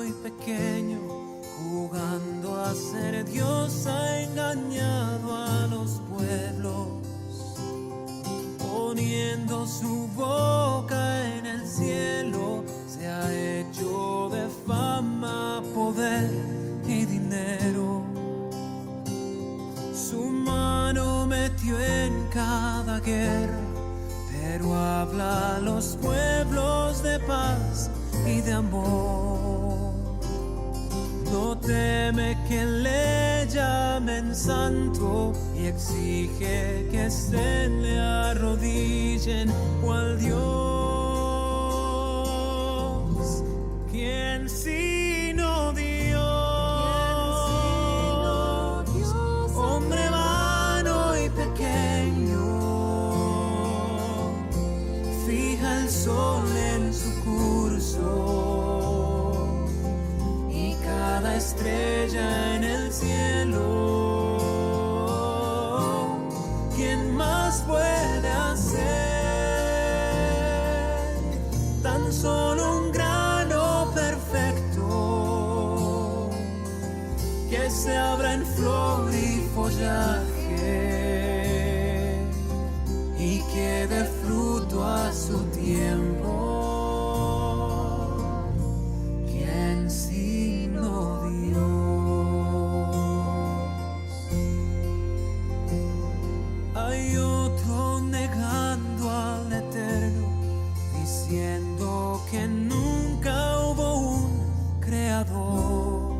y pequeño, jugando a ser Dios, ha engañado a los pueblos, poniendo su boca en el cielo, se ha hecho de fama, poder y dinero. Su mano metió en cada guerra, pero habla a los pueblos de paz y de amor. No teme que le llamen santo y exige que se le arrodillen cual Dios. ¿Quién sino Dios? Hombre vano y pequeño, fija el sol en su curso y cada estrella en el cielo. ¿Quién más puede hacer? Tan solo un grano perfecto que se abra en flor y follaje y que dé fruto a su tiempo. ¿Quién sino Dios? Hay otro negando al Eterno, diciendo que nunca hubo un creador.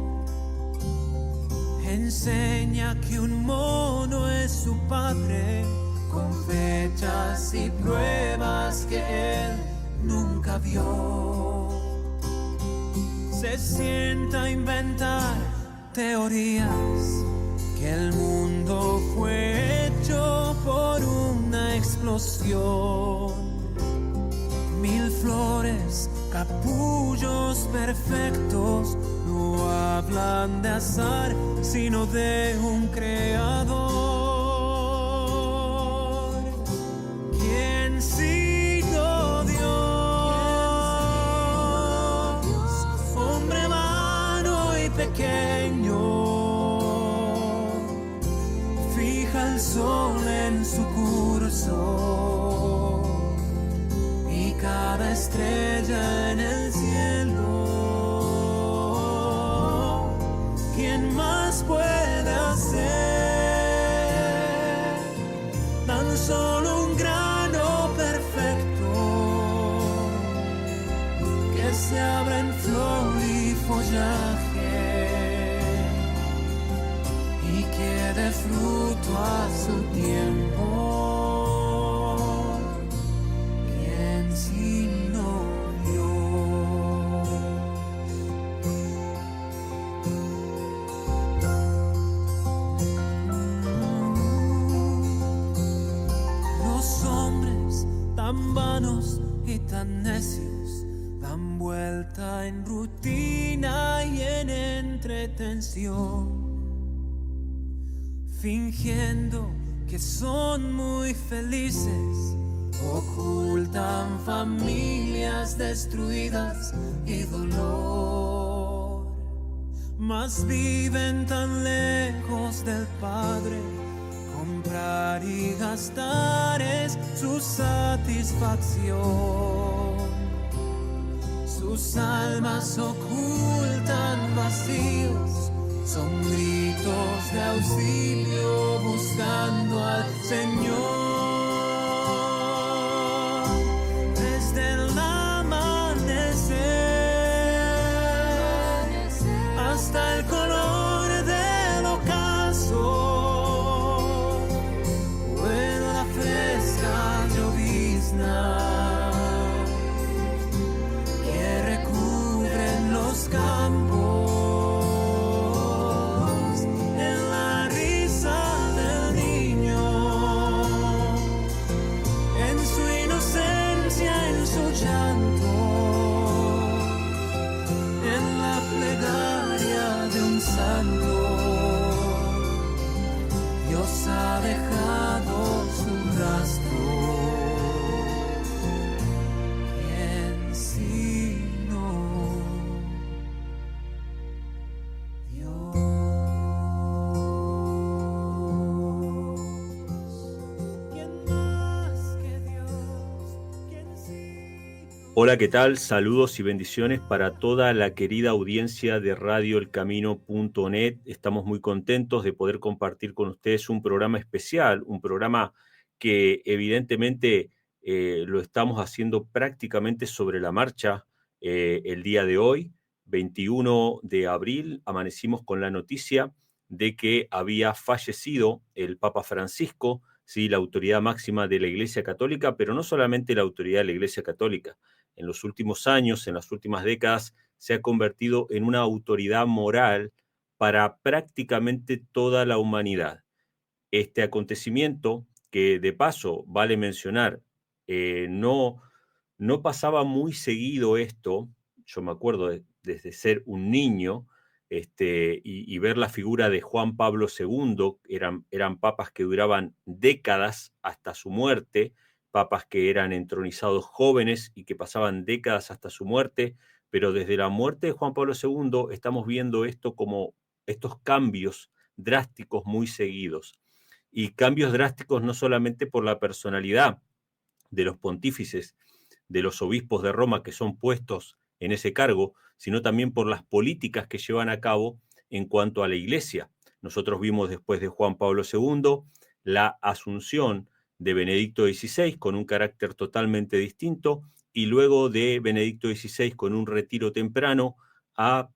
Enseña que un mono es su padre, con fechas y pruebas que él nunca vio. Se sienta a inventar teorías, que el mundo fue hecho por una explosión. 1000 flores, capullos perfectos, no hablan de azar, sino de un creador. ¿Quién sino Dios? Hombre vano y pequeño, fija el sol en su curso y cada estrella en el cielo. ¿Quién más puede hacer? Tan solo un grano perfecto que se abra en flor y follaje y que dé fruto a su tiempo. ¿Quién sino Dios? Los hombres tan vanos y tan necios dan vuelta en rutina y en entretención, fingiendo que son muy felices, ocultan familias destruidas y dolor, mas viven tan lejos del Padre. Comprar y gastar es su satisfacción. Sus almas ocultan vacíos, son gritos de auxilio buscando al Señor. Desde el amanecer hasta el color del ocaso, o en la fresca llovizna que recubren los campos, en la risa del niño, en su inocencia, en su llanto, en la plegaria de un Hola, ¿qué tal? Saludos y bendiciones para toda la querida audiencia de radioelcamino.net. Estamos muy contentos de poder compartir con ustedes un programa especial, un programa que evidentemente lo estamos haciendo prácticamente sobre la marcha el día de hoy, 21 de abril. Amanecimos con la noticia de que había fallecido el Papa Francisco, sí, la autoridad máxima de la Iglesia Católica, pero no solamente la autoridad de la Iglesia Católica. En los últimos años, en las últimas décadas, se ha convertido en una autoridad moral para prácticamente toda la humanidad. Este acontecimiento, que de paso vale mencionar, no pasaba muy seguido esto. Yo me acuerdo desde ser un niño, y ver la figura de Juan Pablo II. Eran papas que duraban décadas hasta su muerte, papas que eran entronizados jóvenes y que pasaban décadas hasta su muerte, pero desde la muerte de Juan Pablo II estamos viendo esto como estos cambios drásticos muy seguidos, y cambios drásticos no solamente por la personalidad de los pontífices, de los obispos de Roma que son puestos en ese cargo, sino también por las políticas que llevan a cabo en cuanto a la Iglesia. Nosotros vimos después de Juan Pablo II la asunción de Benedicto XVI con un carácter totalmente distinto, y luego de Benedicto XVI con un retiro temprano a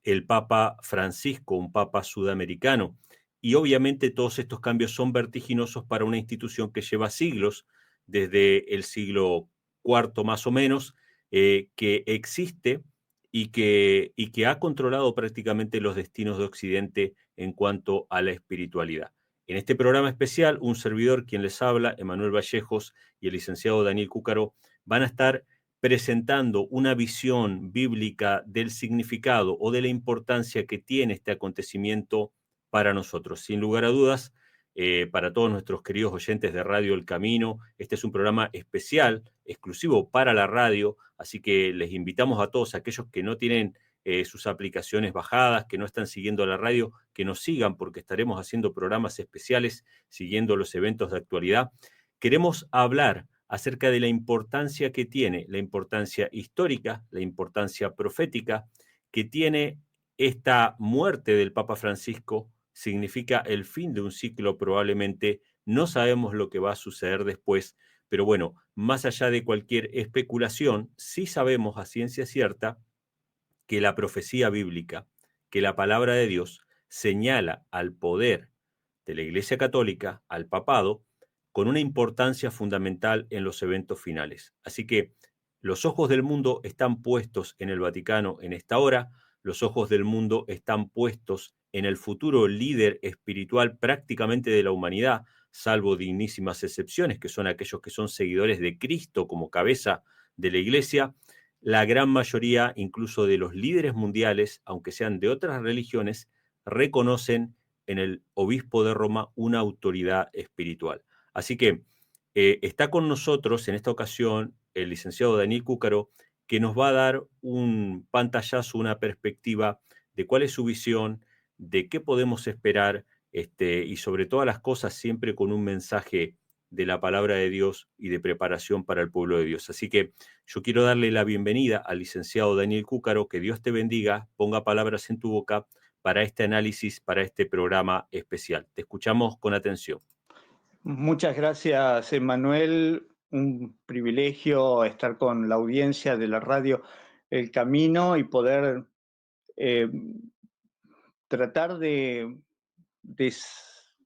el Papa Francisco, un Papa sudamericano. Y obviamente todos estos cambios son vertiginosos para una institución que lleva siglos, desde el siglo IV más o menos, que existe y que ha controlado prácticamente los destinos de Occidente en cuanto a la espiritualidad. En este programa especial, un servidor, quien les habla, Emanuel Vallejos, y el licenciado Daniel Cúcaro, van a estar presentando una visión bíblica del significado o de la importancia que tiene este acontecimiento para nosotros. Sin lugar a dudas, para todos nuestros queridos oyentes de Radio El Camino, este es un programa especial, exclusivo para la radio, así que les invitamos a todos aquellos que no tienen sus aplicaciones bajadas, que no están siguiendo la radio, que nos sigan, porque estaremos haciendo programas especiales siguiendo los eventos de actualidad. Queremos hablar acerca de la importancia que tiene, la importancia histórica, la importancia profética que tiene esta muerte del Papa Francisco. Significa el fin de un ciclo probablemente. No sabemos lo que va a suceder después, pero bueno, más allá de cualquier especulación, sí sabemos a ciencia cierta que la profecía bíblica, que la palabra de Dios señala al poder de la Iglesia Católica, al papado, con una importancia fundamental en los eventos finales. Así que los ojos del mundo están puestos en el Vaticano en esta hora, los ojos del mundo están puestos en el futuro líder espiritual prácticamente de la humanidad, salvo dignísimas excepciones, que son aquellos que son seguidores de Cristo como cabeza de la Iglesia. La gran mayoría, incluso de los líderes mundiales, aunque sean de otras religiones, reconocen en el obispo de Roma una autoridad espiritual. Así que está con nosotros en esta ocasión el licenciado Daniel Cúcaro, que nos va a dar un pantallazo, una perspectiva de cuál es su visión, de qué podemos esperar, y sobre todas las cosas siempre con un mensaje de la palabra de Dios y de preparación para el pueblo de Dios. Así que yo quiero darle la bienvenida al licenciado Daniel Cúcaro. Que Dios te bendiga, ponga palabras en tu boca para este análisis, para este programa especial. Te escuchamos con atención. Muchas gracias, Emanuel. Un privilegio estar con la audiencia de la radio El Camino y poder eh, tratar de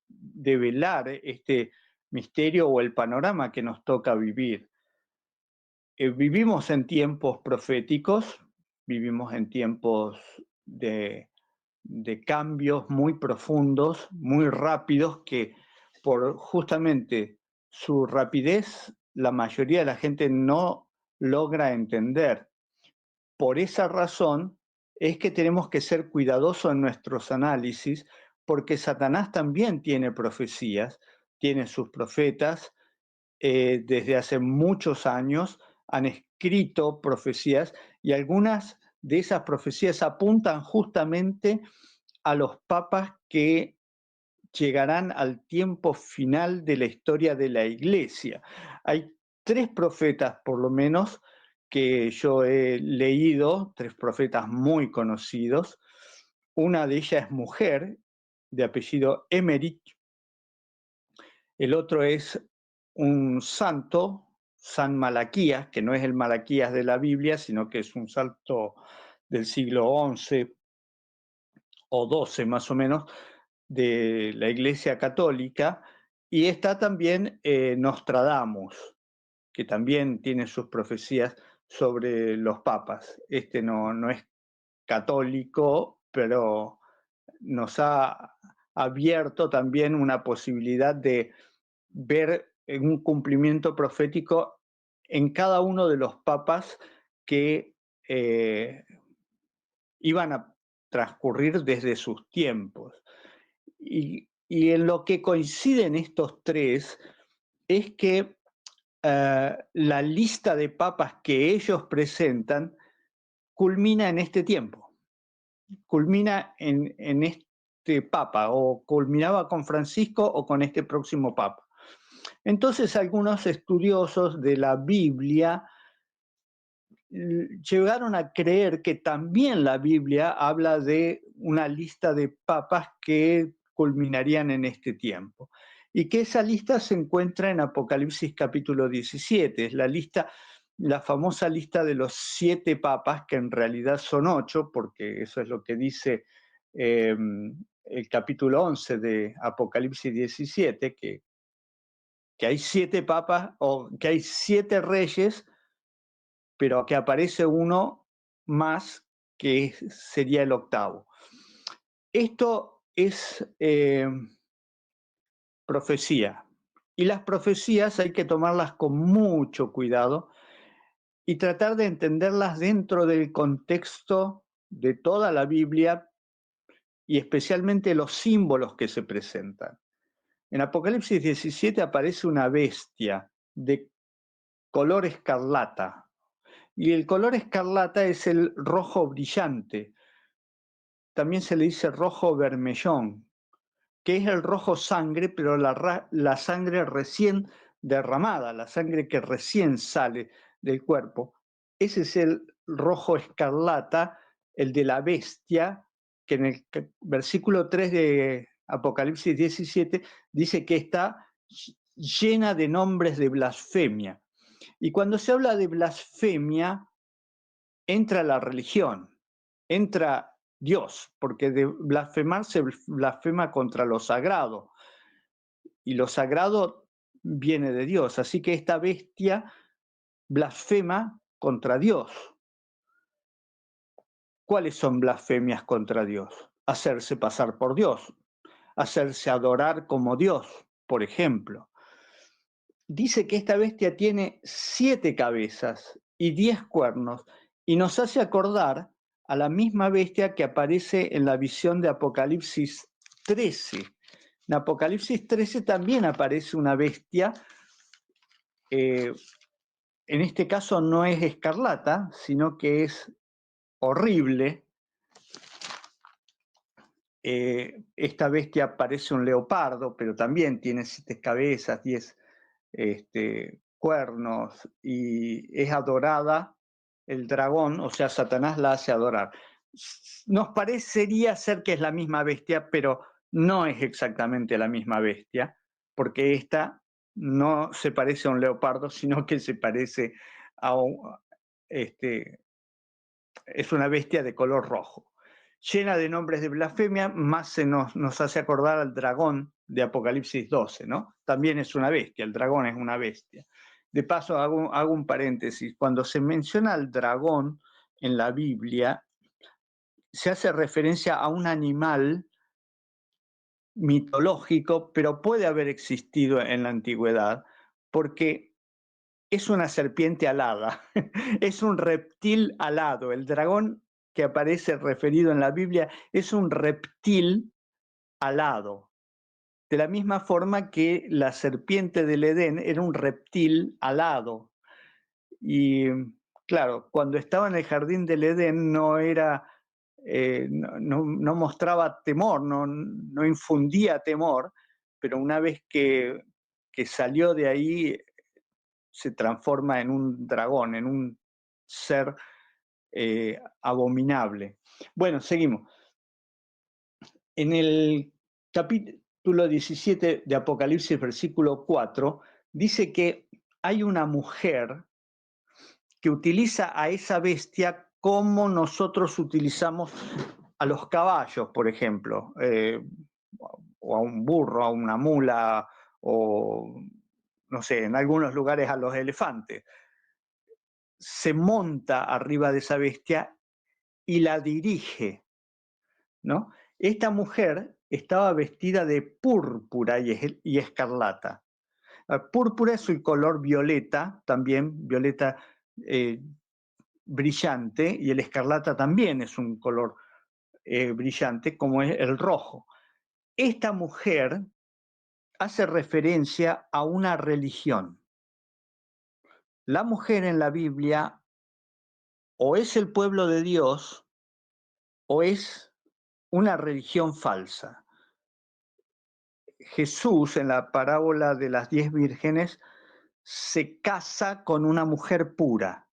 develar este misterio o el panorama que nos toca vivir. Vivimos en tiempos proféticos, vivimos en tiempos de, de cambios muy profundos, muy rápidos, que por justamente su rapidez la mayoría de la gente no logra entender. Por esa razón es que tenemos que ser cuidadosos en nuestros análisis, porque Satanás también tiene profecías, tiene sus profetas. Desde hace muchos años han escrito profecías, y algunas de esas profecías apuntan justamente a los papas que llegarán al tiempo final de la historia de la Iglesia. Hay 3 profetas, por lo menos, que yo he leído, 3 profetas muy conocidos. Una de ellas es mujer, de apellido Emmerich. El otro es un santo, San Malaquías, que no es el Malaquías de la Biblia, sino que es un santo del siglo XI o XII más o menos, de la Iglesia Católica. Y está también Nostradamus, que también tiene sus profecías sobre los papas. Este no es católico, pero nos ha abierto también una posibilidad de ver un cumplimiento profético en cada uno de los papas que iban a transcurrir desde sus tiempos. Y en lo que coinciden estos 3 es que la lista de papas que ellos presentan culmina en este tiempo, culmina en este papa, o culminaba con Francisco o con este próximo papa. Entonces algunos estudiosos de la Biblia llegaron a creer que también la Biblia habla de una lista de papas que culminarían en este tiempo. Y que esa lista se encuentra en Apocalipsis capítulo 17, es la famosa lista de los 7 papas, que en realidad son 8, porque eso es lo que dice el capítulo 11 de Apocalipsis 17, que hay 7 papas, o que hay 7 reyes, pero que aparece uno más, que sería el octavo. Esto es profecía. Y las profecías hay que tomarlas con mucho cuidado y tratar de entenderlas dentro del contexto de toda la Biblia y especialmente los símbolos que se presentan. En Apocalipsis 17 aparece una bestia de color escarlata. Y el color escarlata es el rojo brillante. También se le dice rojo vermellón, que es el rojo sangre, pero la sangre recién derramada, la sangre que recién sale del cuerpo. Ese es el rojo escarlata, el de la bestia, que en el versículo 3 de Apocalipsis 17 dice que está llena de nombres de blasfemia. Y cuando se habla de blasfemia, entra la religión, entra Dios, porque de blasfemar se blasfema contra lo sagrado, y lo sagrado viene de Dios. Así que esta bestia blasfema contra Dios. ¿Cuáles son blasfemias contra Dios? Hacerse pasar por Dios, hacerse adorar como Dios, por ejemplo. Dice que esta bestia tiene 7 cabezas y 10 cuernos, y nos hace acordar a la misma bestia que aparece en la visión de Apocalipsis 13. En Apocalipsis 13 también aparece una bestia, en este caso no es escarlata, sino que es horrible. Esta bestia parece un leopardo, pero también tiene 7 cabezas, 10 cuernos, y es adorada, el dragón, o sea, Satanás la hace adorar. Nos parecería ser que es la misma bestia, pero no es exactamente la misma bestia, porque esta no se parece a un leopardo, sino que se parece a es una bestia de color rojo, llena de nombres de blasfemia, más nos hace acordar al dragón de Apocalipsis 12, ¿no? También es una bestia, el dragón es una bestia. De paso, hago un paréntesis, cuando se menciona al dragón en la Biblia, se hace referencia a un animal mitológico, pero puede haber existido en la antigüedad, porque es una serpiente alada, es un reptil alado. El dragón que aparece referido en la Biblia es un reptil alado. De la misma forma que la serpiente del Edén era un reptil alado. Y claro, cuando estaba en el jardín del Edén no mostraba temor, no infundía temor, pero una vez que salió de ahí se transforma en un dragón, en un ser abominable. Bueno, seguimos. En el capítulo 17 de Apocalipsis, versículo 4, dice que hay una mujer que utiliza a esa bestia como nosotros utilizamos a los caballos, por ejemplo, o a un burro, a una mula, o no sé, en algunos lugares a los elefantes. Se monta arriba de esa bestia y la dirige, ¿no? Esta mujer estaba vestida de púrpura y escarlata. Púrpura es el color violeta, también violeta brillante, y el escarlata también es un color brillante, como es el rojo. Esta mujer hace referencia a una religión. La mujer en la Biblia o es el pueblo de Dios o es una religión falsa. Jesús, en la parábola de las 10 vírgenes, se casa con una mujer pura,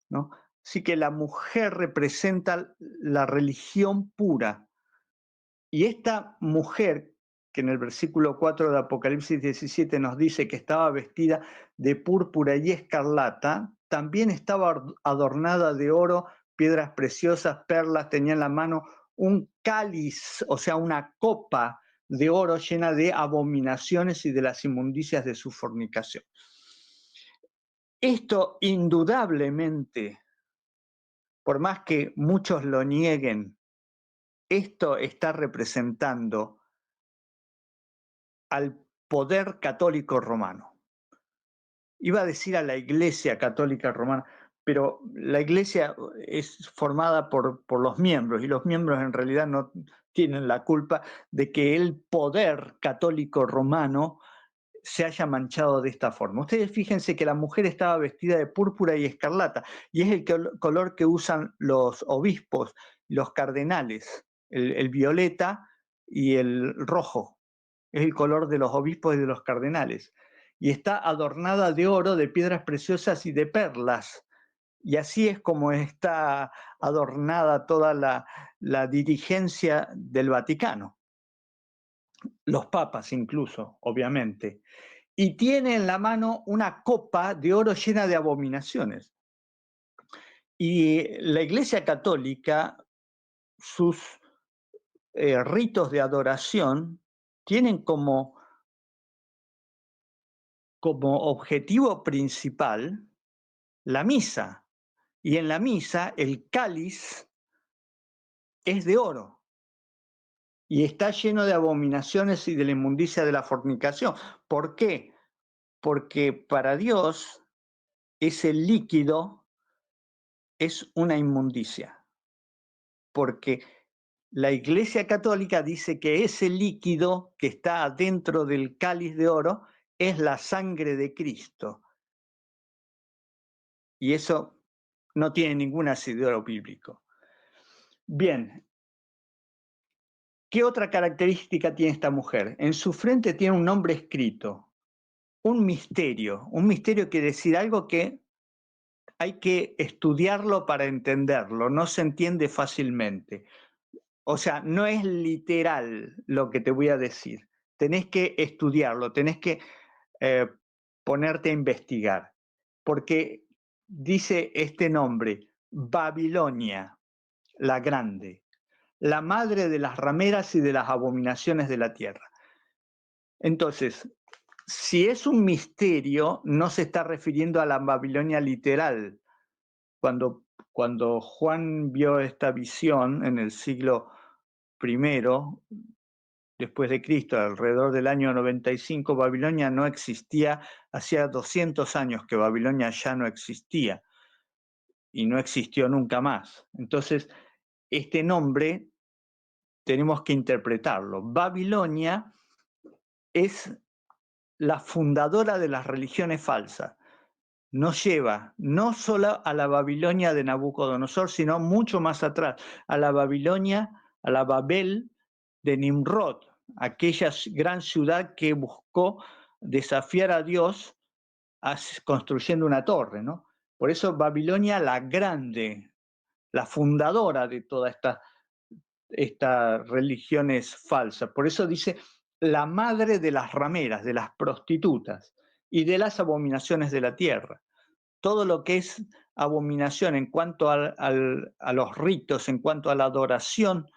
¿no? Así que la mujer representa la religión pura. Y esta mujer, que en el versículo 4 de Apocalipsis 17 nos dice que estaba vestida de púrpura y escarlata, también estaba adornada de oro, piedras preciosas, perlas, tenía en la mano un cáliz, o sea, una copa de oro llena de abominaciones y de las inmundicias de su fornicación. Esto indudablemente, por más que muchos lo nieguen, esto está representando al poder católico romano. Iba a decir a la Iglesia Católica Romana, pero la Iglesia es formada por los miembros, y los miembros en realidad no tienen la culpa de que el poder católico romano se haya manchado de esta forma. Ustedes fíjense que la mujer estaba vestida de púrpura y escarlata, y es el color que usan los obispos, los cardenales, el violeta y el rojo. Es el color de los obispos y de los cardenales. Y está adornada de oro, de piedras preciosas y de perlas. Y así es como está adornada toda la dirigencia del Vaticano. Los papas incluso, obviamente. Y tiene en la mano una copa de oro llena de abominaciones. Y la Iglesia Católica, sus ritos de adoración tienen como objetivo principal la misa. Y en la misa el cáliz es de oro y está lleno de abominaciones y de la inmundicia de la fornicación. ¿Por qué? Porque para Dios ese líquido es una inmundicia. Porque la Iglesia Católica dice que ese líquido que está dentro del cáliz de oro es la sangre de Cristo. Y eso no tiene ningún asidero bíblico. Bien, ¿qué otra característica tiene esta mujer? En su frente tiene un nombre escrito, un misterio. Un misterio quiere decir algo que hay que estudiarlo para entenderlo, no se entiende fácilmente. O sea, no es literal lo que te voy a decir. Tenés que estudiarlo, tenés que ponerte a investigar, porque dice este nombre, Babilonia, la grande, la madre de las rameras y de las abominaciones de la tierra. Entonces, si es un misterio, no se está refiriendo a la Babilonia literal. Cuando Juan vio esta visión en el siglo I después de Cristo, alrededor del año 95, Babilonia no existía, hacía 200 años que Babilonia ya no existía y no existió nunca más. Entonces, este nombre tenemos que interpretarlo. Babilonia es la fundadora de las religiones falsas. Nos lleva no solo a la Babilonia de Nabucodonosor, sino mucho más atrás, a la Babilonia, a la Babel de Nimrod, aquella gran ciudad que buscó desafiar a Dios construyendo una torre, ¿no? Por eso Babilonia la grande, la fundadora de todas estas religiones falsas. Por eso dice la madre de las rameras, de las prostitutas y de las abominaciones de la tierra. Todo lo que es abominación en cuanto a los ritos, en cuanto a la adoración,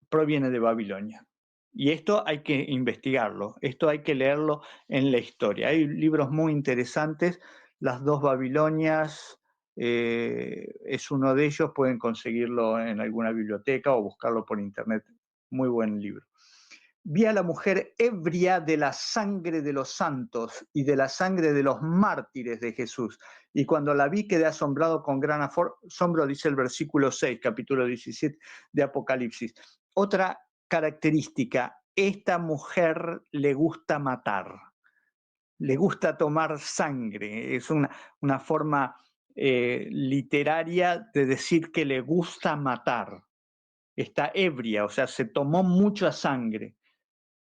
proviene de Babilonia. Y esto hay que investigarlo, esto hay que leerlo en la historia. Hay libros muy interesantes, Las dos Babilonias es uno de ellos, pueden conseguirlo en alguna biblioteca o buscarlo por internet, muy buen libro. Vi a la mujer ebria de la sangre de los santos y de la sangre de los mártires de Jesús. Y cuando la vi quedé asombrado con gran asombro, dice el versículo 6, capítulo 17 de Apocalipsis. Otra característica, esta mujer le gusta matar, le gusta tomar sangre. Es una forma literaria de decir que le gusta matar. Está ebria, o sea, se tomó mucha sangre.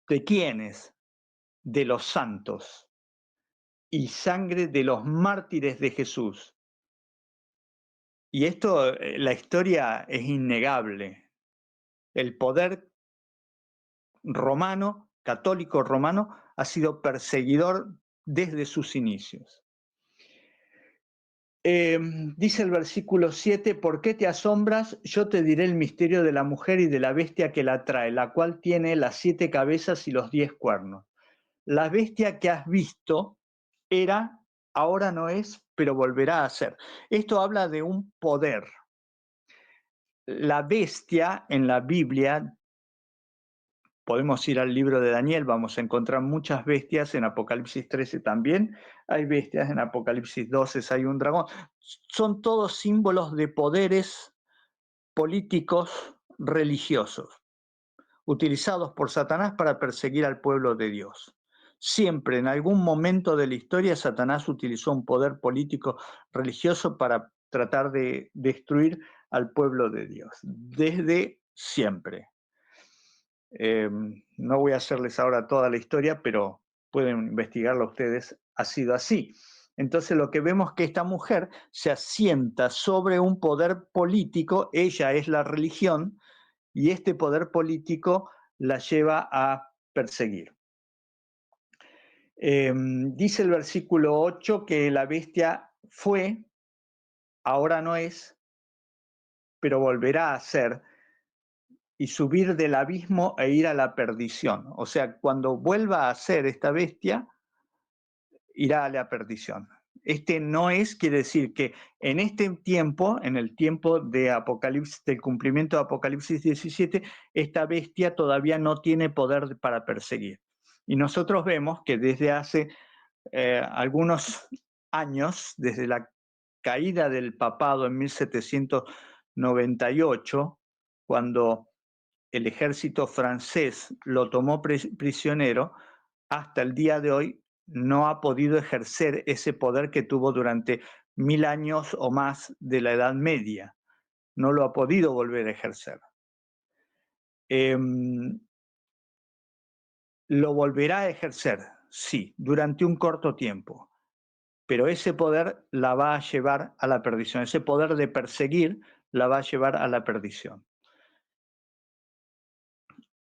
¿De quiénes? De los santos y sangre de los mártires de Jesús. Y esto, la historia es innegable. El poder romano, católico romano, ha sido perseguidor desde sus inicios. Dice el versículo 7, ¿por qué te asombras? Yo te diré el misterio de la mujer y de la bestia que la trae, la cual tiene las 7 cabezas y los 10 cuernos. La bestia que has visto era, ahora no es, pero volverá a ser. Esto habla de un poder. La bestia en la Biblia, podemos ir al libro de Daniel, vamos a encontrar muchas bestias, en Apocalipsis 13 también hay bestias, en Apocalipsis 12 hay un dragón. Son todos símbolos de poderes políticos religiosos, utilizados por Satanás para perseguir al pueblo de Dios. Siempre, en algún momento de la historia, Satanás utilizó un poder político religioso para tratar de destruir al pueblo de Dios, desde siempre. No voy a hacerles ahora toda la historia, pero pueden investigarlo ustedes, ha sido así. Entonces lo que vemos es que esta mujer se asienta sobre un poder político, ella es la religión, y este poder político la lleva a perseguir. Dice el versículo 8 que la bestia fue, ahora no es, pero volverá a ser, y subir del abismo e ir a la perdición. O sea, cuando vuelva a ser esta bestia, irá a la perdición. Este no es, quiere decir que en este tiempo, en el tiempo de Apocalipsis, del cumplimiento de Apocalipsis 17, esta bestia todavía no tiene poder para perseguir. Y nosotros vemos que desde hace algunos años, desde la caída del papado en 1798, cuando el ejército francés lo tomó prisionero, hasta el día de hoy no ha podido ejercer ese poder que tuvo durante 1000 años o más de la Edad Media. No lo ha podido volver a ejercer. Lo volverá a ejercer, sí, durante un corto tiempo, pero ese poder la va a llevar a la perdición. Ese poder de perseguir la va a llevar a la perdición.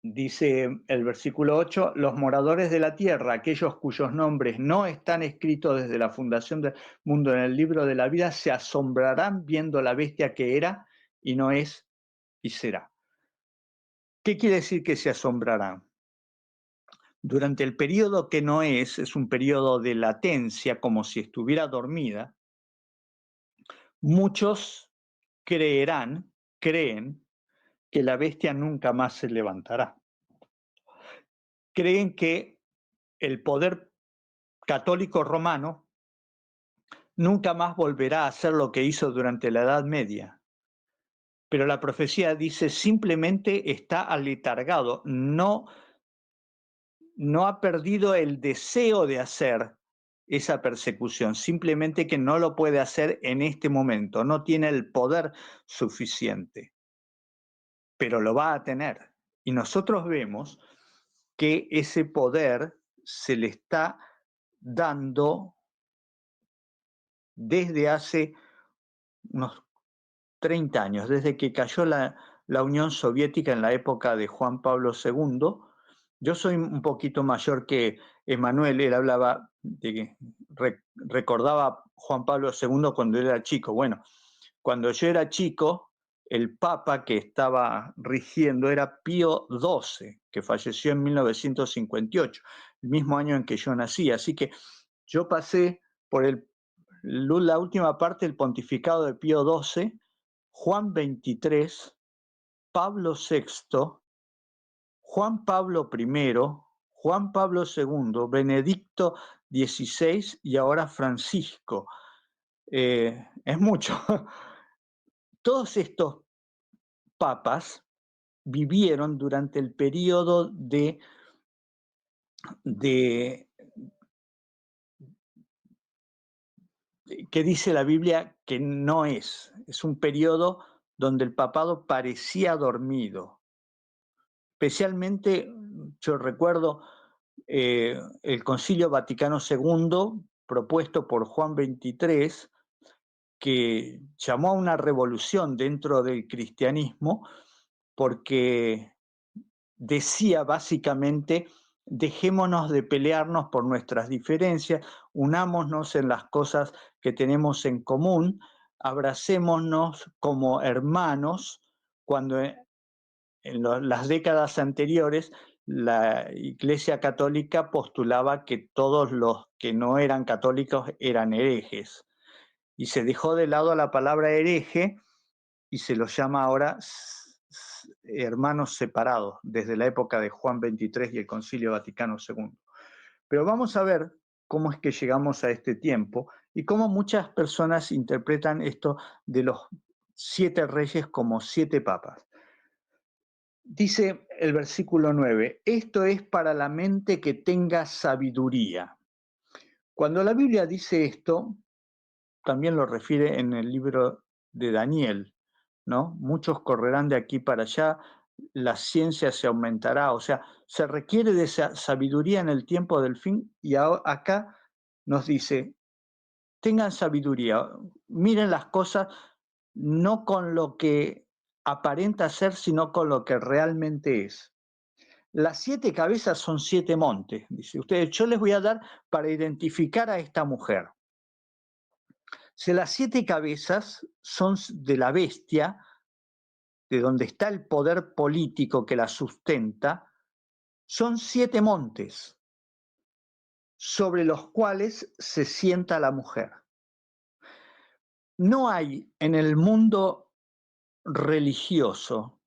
Dice el versículo 8, los moradores de la tierra, aquellos cuyos nombres no están escritos desde la fundación del mundo en el libro de la vida, se asombrarán viendo la bestia que era y no es y será. ¿Qué quiere decir que se asombrarán? Durante el periodo que no es un periodo de latencia, como si estuviera dormida, muchos creen que la bestia nunca más se levantará. Creen que el poder católico romano nunca más volverá a hacer lo que hizo durante la Edad Media. Pero la profecía dice simplemente está aletargado, no ha perdido el deseo de hacer esa persecución, simplemente que no lo puede hacer en este momento, no tiene el poder suficiente, pero lo va a tener. Y nosotros vemos que ese poder se le está dando desde hace unos 30 años, desde que cayó la Unión Soviética en la época de Juan Pablo II. Yo soy un poquito mayor que Emanuel, él hablaba de que recordaba Juan Pablo II cuando él era chico. Bueno, cuando yo era chico, el papa que estaba rigiendo era Pío XII, que falleció en 1958, el mismo año en que yo nací. Así que yo pasé por la última parte del pontificado de Pío XII, Juan XXIII, Pablo VI, Juan Pablo I, Juan Pablo II, Benedicto XVI y ahora Francisco. Es mucho. Todos estos papas vivieron durante el periodo que dice la Biblia que no es un periodo donde el papado parecía dormido. Especialmente, yo recuerdo el Concilio Vaticano II, propuesto por Juan XXIII, que llamó a una revolución dentro del cristianismo, porque decía básicamente: dejémonos de pelearnos por nuestras diferencias, unámonos en las cosas que tenemos en común, abracémonos como hermanos, cuando en las décadas anteriores la Iglesia Católica postulaba que todos los que no eran católicos eran herejes. Y se dejó de lado la palabra hereje y se los llama ahora hermanos separados, desde la época de Juan XXIII y el Concilio Vaticano II. Pero vamos a ver cómo es que llegamos a este tiempo y cómo muchas personas interpretan esto de los 7 reyes como 7 papas. Dice el versículo 9, esto es para la mente que tenga sabiduría. Cuando la Biblia dice esto, también lo refiere en el libro de Daniel, ¿no? Muchos correrán de aquí para allá, la ciencia se aumentará, o sea, se requiere de esa sabiduría en el tiempo del fin, y acá nos dice, tengan sabiduría, miren las cosas no con lo que aparenta ser, sino con lo que realmente es. Las 7 cabezas son 7 montes, dice ustedes, yo les voy a dar para identificar a esta mujer. Si las 7 cabezas son de la bestia, de donde está el poder político que la sustenta, son 7 montes sobre los cuales se sienta la mujer. No hay en el mundo religioso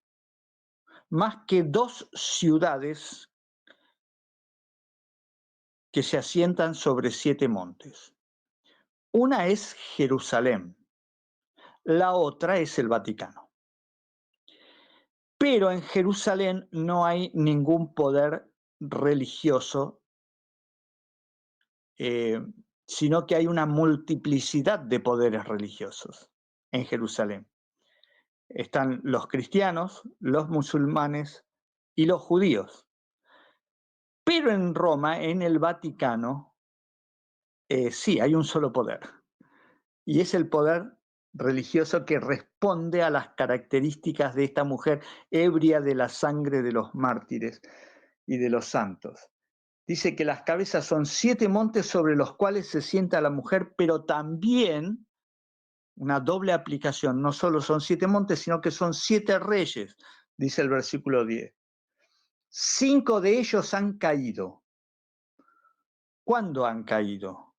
más que 2 ciudades que se asientan sobre 7 montes. Una es Jerusalén, la otra es el Vaticano. Pero en Jerusalén no hay ningún poder religioso, sino que hay una multiplicidad de poderes religiosos en Jerusalén. Están los cristianos, los musulmanes y los judíos. Pero en Roma, en el Vaticano, sí, hay un solo poder. Y es el poder religioso que responde a las características de esta mujer ebria de la sangre de los mártires y de los santos. Dice que las cabezas son 7 montes sobre los cuales se sienta la mujer, pero también una doble aplicación. No solo son 7 montes, sino que son 7 reyes, dice el versículo 10. 5 de ellos han caído. ¿Cuándo han caído?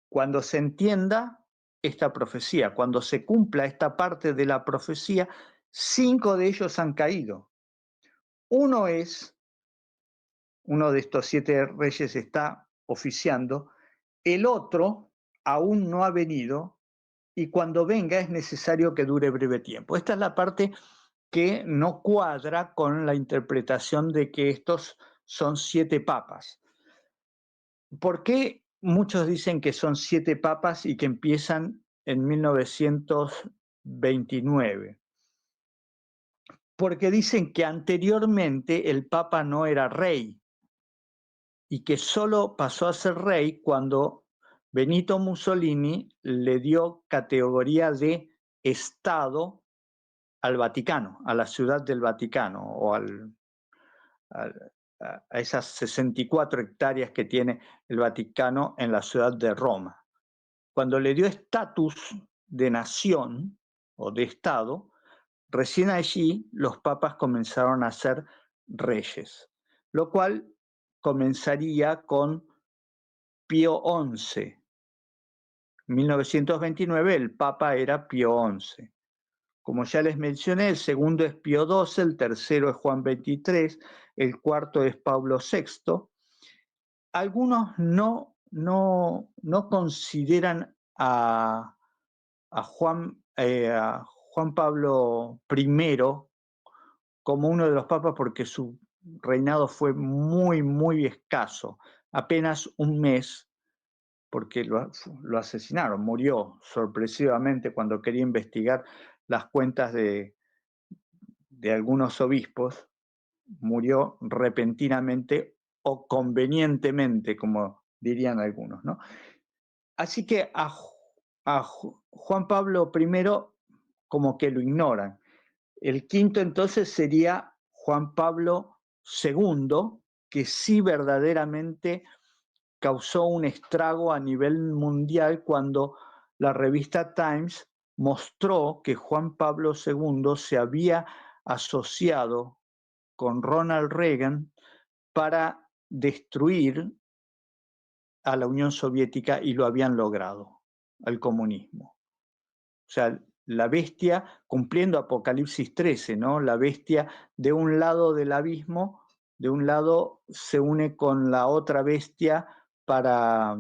Cuando se entienda esta profecía, cuando se cumpla esta parte de la profecía, 5 de ellos han caído. Uno de estos 7 reyes está oficiando, el otro aún no ha venido y cuando venga es necesario que dure breve tiempo. Esta es la parte que no cuadra con la interpretación de que estos son 7 papas. ¿Por qué muchos dicen que son 7 papas y que empiezan en 1929? Porque dicen que anteriormente el papa no era rey y que solo pasó a ser rey cuando Benito Mussolini le dio categoría de Estado al Vaticano, a la ciudad del Vaticano, o a esas 64 hectáreas que tiene el Vaticano en la ciudad de Roma. Cuando le dio estatus de nación o de Estado, recién allí los papas comenzaron a ser reyes, lo cual comenzaría con Pío XI. En 1929 el papa era Pío XI. Como ya les mencioné, el segundo es Pío XII, el tercero es Juan XXIII, el cuarto es Pablo VI. Algunos no consideran a Juan Pablo I como uno de los papas porque su reinado fue muy escaso, apenas un mes, porque lo asesinaron, murió sorpresivamente cuando quería investigar las cuentas de algunos obispos, murió repentinamente o convenientemente, como dirían algunos, ¿no? Así que a Juan Pablo I como que lo ignoran. El quinto entonces sería Juan Pablo II, que sí verdaderamente causó un estrago a nivel mundial cuando la revista Times mostró que Juan Pablo II se había asociado con Ronald Reagan para destruir a la Unión Soviética y lo habían logrado, al comunismo. O sea, la bestia, cumpliendo Apocalipsis 13, ¿no? La bestia de un lado del abismo, de un lado se une con la otra bestia para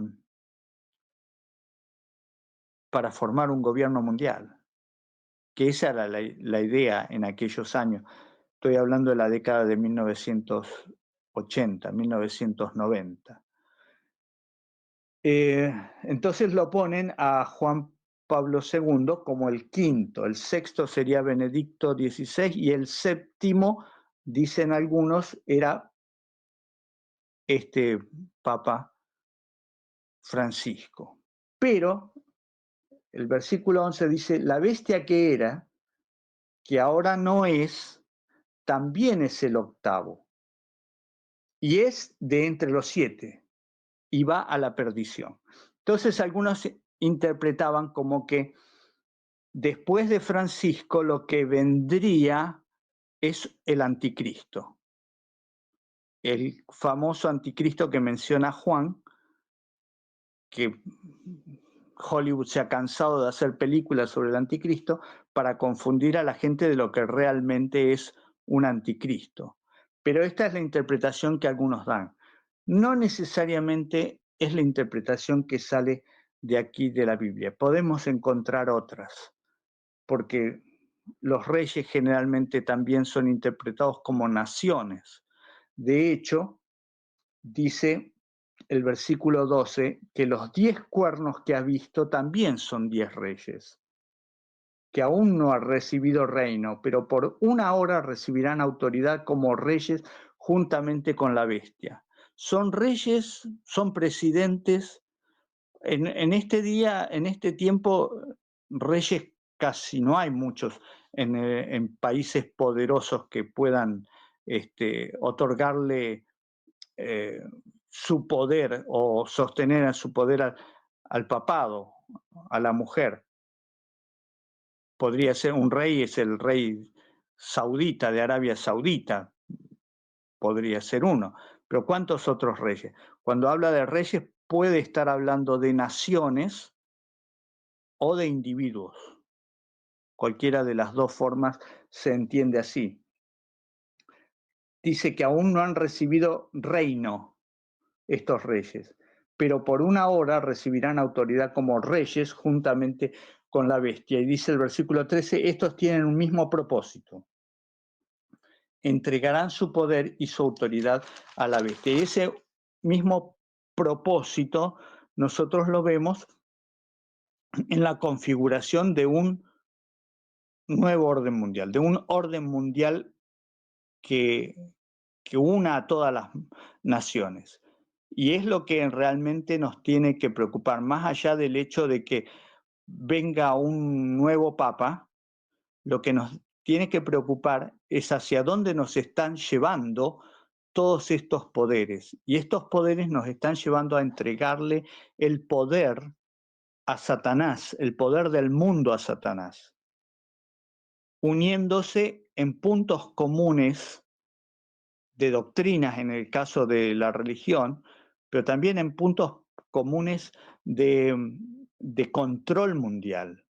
formar un gobierno mundial, que esa era la idea en aquellos años. Estoy hablando de la década de 1980, 1990. Entonces lo ponen a Juan Pablo II como el quinto, el sexto sería Benedicto XVI y el séptimo, dicen algunos, era este Papa Francisco. Pero el versículo 11 dice, la bestia que era, que ahora no es, también es el octavo, y es de entre los 7, y va a la perdición. Entonces algunos interpretaban como que después de Francisco lo que vendría es el anticristo, el famoso anticristo que menciona Juan, que Hollywood se ha cansado de hacer películas sobre el anticristo para confundir a la gente de lo que realmente es un anticristo. Pero esta es la interpretación que algunos dan. No necesariamente es la interpretación que sale de aquí de la Biblia. Podemos encontrar otras, porque los reyes generalmente también son interpretados como naciones. De hecho, dice el versículo 12 que los 10 cuernos que ha visto también son 10 reyes, que aún no han recibido reino, pero por una hora recibirán autoridad como reyes juntamente con la bestia. Son reyes, son presidentes. En este día, en este tiempo, reyes casi no hay muchos en países poderosos que puedan otorgarle su poder o sostener a su poder al papado, a la mujer. Podría ser un rey, es el rey saudita de Arabia Saudita, podría ser uno, pero ¿cuántos otros reyes? Cuando habla de reyes puede estar hablando de naciones o de individuos. Cualquiera de las dos formas se entiende así. Dice que aún no han recibido reino estos reyes, pero por una hora recibirán autoridad como reyes juntamente con la bestia. Y dice el versículo 13, estos tienen un mismo propósito. Entregarán su poder y su autoridad a la bestia. Y ese mismo propósito nosotros lo vemos en la configuración de un nuevo orden mundial, de un orden mundial que una a todas las naciones. Y es lo que realmente nos tiene que preocupar, más allá del hecho de que venga un nuevo papa, lo que nos tiene que preocupar es hacia dónde nos están llevando todos estos poderes. Y estos poderes nos están llevando a entregarle el poder a Satanás, el poder del mundo a Satanás, uniéndose en puntos comunes de doctrinas en el caso de la religión, pero también en puntos comunes de control mundial.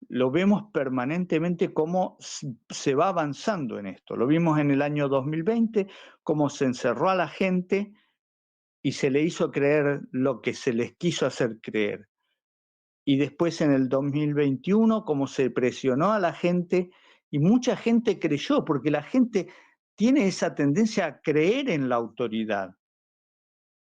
Lo vemos permanentemente cómo se va avanzando en esto. Lo vimos en el año 2020, cómo se encerró a la gente y se le hizo creer lo que se les quiso hacer creer. Y después en el 2021, cómo se presionó a la gente y mucha gente creyó, porque la gente tiene esa tendencia a creer en la autoridad.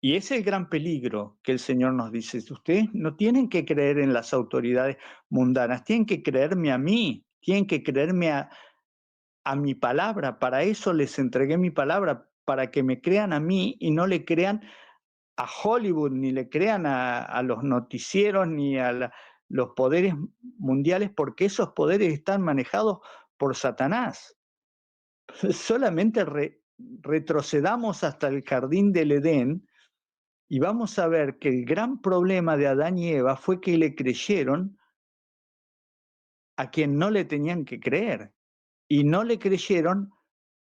Y es el gran peligro que el Señor nos dice, ustedes no tienen que creer en las autoridades mundanas, tienen que creerme a mí, tienen que creerme a mi palabra, para eso les entregué mi palabra, para que me crean a mí y no le crean a Hollywood, ni le crean a los noticieros, ni a los poderes mundiales, porque esos poderes están manejados por Satanás. Solamente retrocedamos hasta el jardín del Edén y vamos a ver que el gran problema de Adán y Eva fue que le creyeron a quien no le tenían que creer y no le creyeron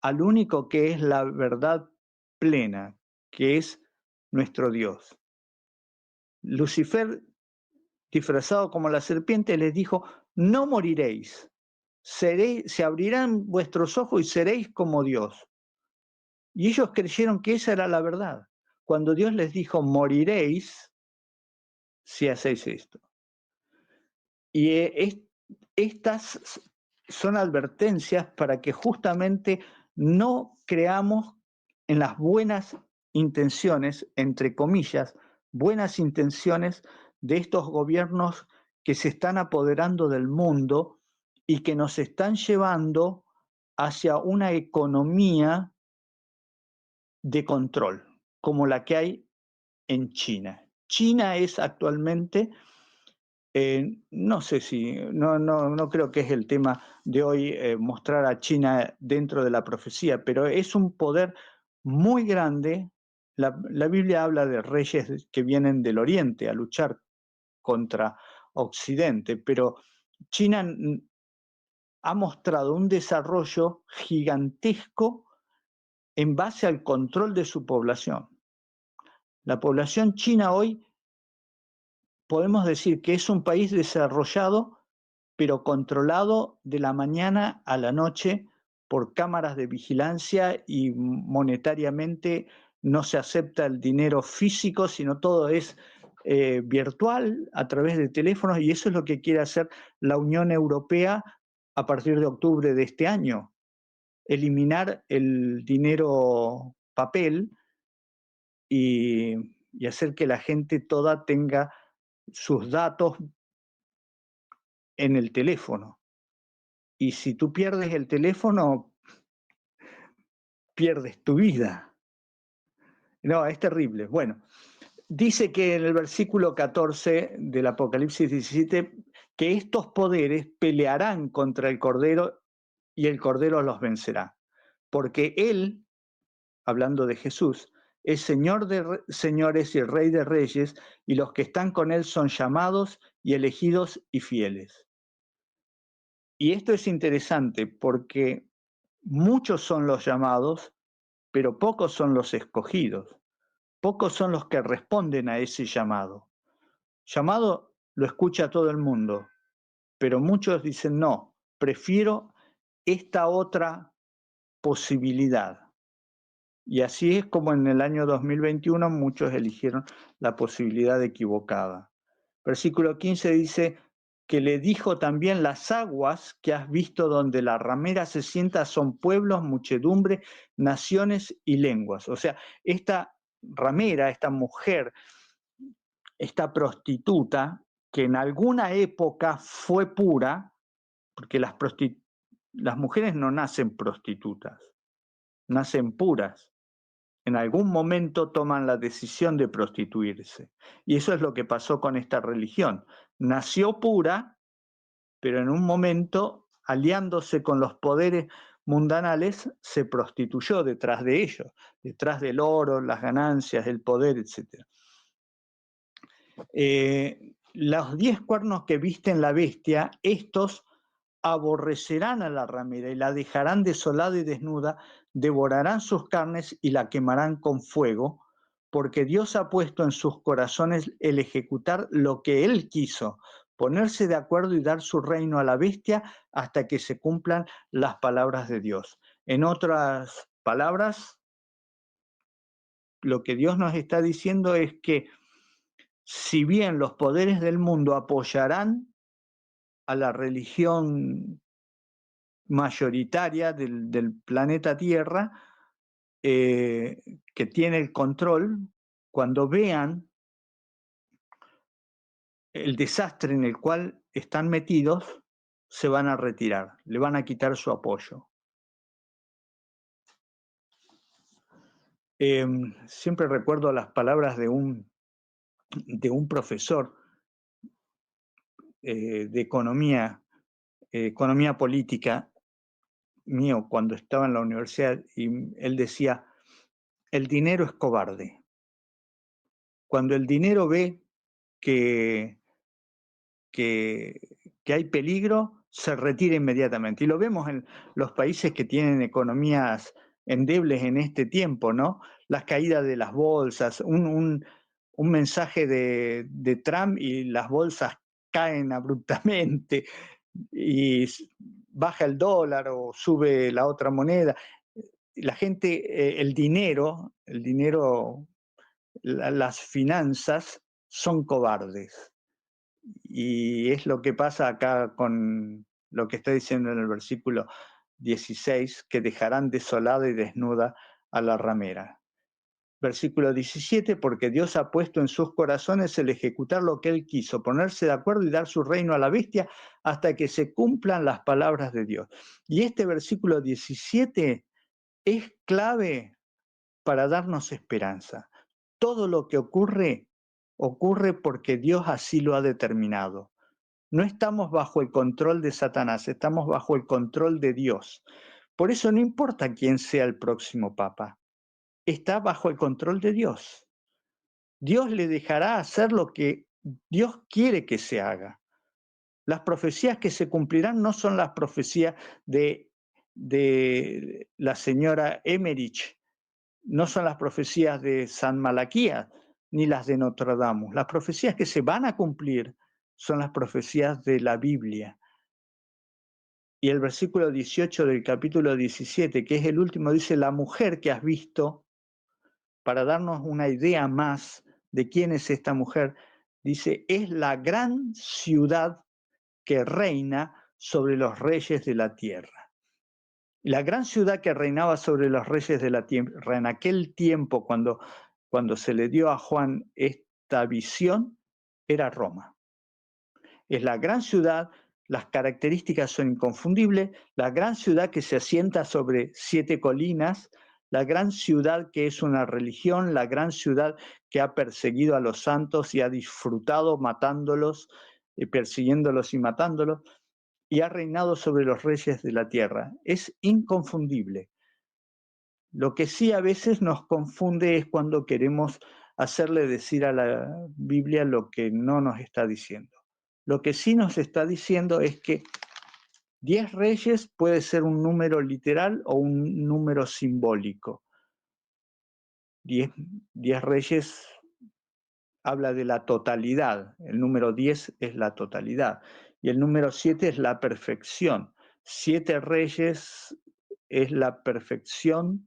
al único que es la verdad plena, que es nuestro Dios. Lucifer, disfrazado como la serpiente, les dijo, no moriréis, se abrirán vuestros ojos y seréis como Dios. Y ellos creyeron que esa era la verdad. Cuando Dios les dijo, moriréis si hacéis esto. Y estas son advertencias para que justamente no creamos en las buenas intenciones, entre comillas, buenas intenciones de estos gobiernos que se están apoderando del mundo y que nos están llevando hacia una economía de control, como la que hay en China. China es actualmente, no sé si, no creo que es el tema de hoy mostrar a China dentro de la profecía, pero es un poder muy grande. La Biblia habla de reyes que vienen del oriente a luchar contra Occidente, pero China ha mostrado un desarrollo gigantesco en base al control de su población. La población china hoy podemos decir que es un país desarrollado, pero controlado de la mañana a la noche por cámaras de vigilancia y monetariamente no se acepta el dinero físico, sino todo es virtual a través de teléfonos y eso es lo que quiere hacer la Unión Europea a partir de octubre de este año, eliminar el dinero papel y hacer que la gente toda tenga sus datos en el teléfono. Y si tú pierdes el teléfono, pierdes tu vida. No, es terrible. Bueno, dice que en el versículo 14 del Apocalipsis 17, que estos poderes pelearán contra el Cordero y el Cordero los vencerá. Porque Él, hablando de Jesús, es Señor de señores y Rey de reyes, y los que están con Él son llamados y elegidos y fieles. Y esto es interesante porque muchos son los llamados, pero pocos son los escogidos. Pocos son los que responden a ese llamado. Llamado lo escucha todo el mundo, pero muchos dicen no, prefiero esta otra posibilidad. Y así es como en el año 2021 muchos eligieron la posibilidad equivocada. Versículo 15 dice que le dijo también, las aguas que has visto donde la ramera se sienta son pueblos, muchedumbre, naciones y lenguas. O sea, esta ramera, esta mujer, esta prostituta, que en alguna época fue pura, porque las mujeres no nacen prostitutas, nacen puras. en algún momento toman la decisión de prostituirse. Y eso es lo que pasó con esta religión. Nació pura, pero en un momento, aliándose con los poderes mundanales, se prostituyó detrás de ellos, detrás del oro, las ganancias, el poder, etc. Los 10 cuernos que viste en la bestia, estos aborrecerán a la ramera y la dejarán desolada y desnuda, devorarán sus carnes y la quemarán con fuego, porque Dios ha puesto en sus corazones el ejecutar lo que Él quiso, ponerse de acuerdo y dar su reino a la bestia hasta que se cumplan las palabras de Dios. En otras palabras, lo que Dios nos está diciendo es que si bien los poderes del mundo apoyarán a la religión mayoritaria del planeta Tierra, que tiene el control, cuando vean el desastre en el cual están metidos, se van a retirar, le van a quitar su apoyo. Siempre recuerdo las palabras de un profesor de economía política mío cuando estaba en la universidad, y él decía: el dinero es cobarde. Cuando el dinero ve que, que, que hay peligro, se retira inmediatamente. Y lo vemos en los países que tienen economías endebles en este tiempo, ¿no? Las caídas de las bolsas, un mensaje de Trump y las bolsas caen abruptamente y baja el dólar o sube la otra moneda. La gente, el dinero, las finanzas son cobardes. Y es lo que pasa acá con lo que está diciendo en el versículo 16, que dejarán desolada y desnuda a la ramera. Versículo 17, porque Dios ha puesto en sus corazones el ejecutar lo que Él quiso, ponerse de acuerdo y dar su reino a la bestia hasta que se cumplan las palabras de Dios. Y este versículo 17 es clave para darnos esperanza. Todo lo que ocurre, ocurre porque Dios así lo ha determinado. No estamos bajo el control de Satanás, estamos bajo el control de Dios. Por eso no importa quién sea el próximo papa, está bajo el control de Dios. Dios le dejará hacer lo que Dios quiere que se haga. Las profecías que se cumplirán no son las profecías de la señora Emmerich, no son las profecías de San Malaquías, ni las de Notre Dame. Las profecías que se van a cumplir son las profecías de la Biblia. Y el versículo 18 del capítulo 17, que es el último, dice: la mujer que has visto, para darnos una idea más de quién es esta mujer, dice: es la gran ciudad que reina sobre los reyes de la tierra. La gran ciudad que reinaba sobre los reyes de la tierra en aquel tiempo, cuando se le dio a Juan esta visión, era Roma. Es la gran ciudad, las características son inconfundibles, la gran ciudad que se asienta sobre 7 colinas, la gran ciudad que es una religión, la gran ciudad que ha perseguido a los santos y ha disfrutado matándolos, persiguiéndolos y matándolos, y ha reinado sobre los reyes de la tierra. Es inconfundible. Lo que sí a veces nos confunde es cuando queremos hacerle decir a la Biblia lo que no nos está diciendo. Lo que sí nos está diciendo es que 10 reyes puede ser un número literal o un número simbólico. 10 reyes habla de la totalidad, el número 10 es la totalidad y el número 7 es la perfección. 7 reyes es la perfección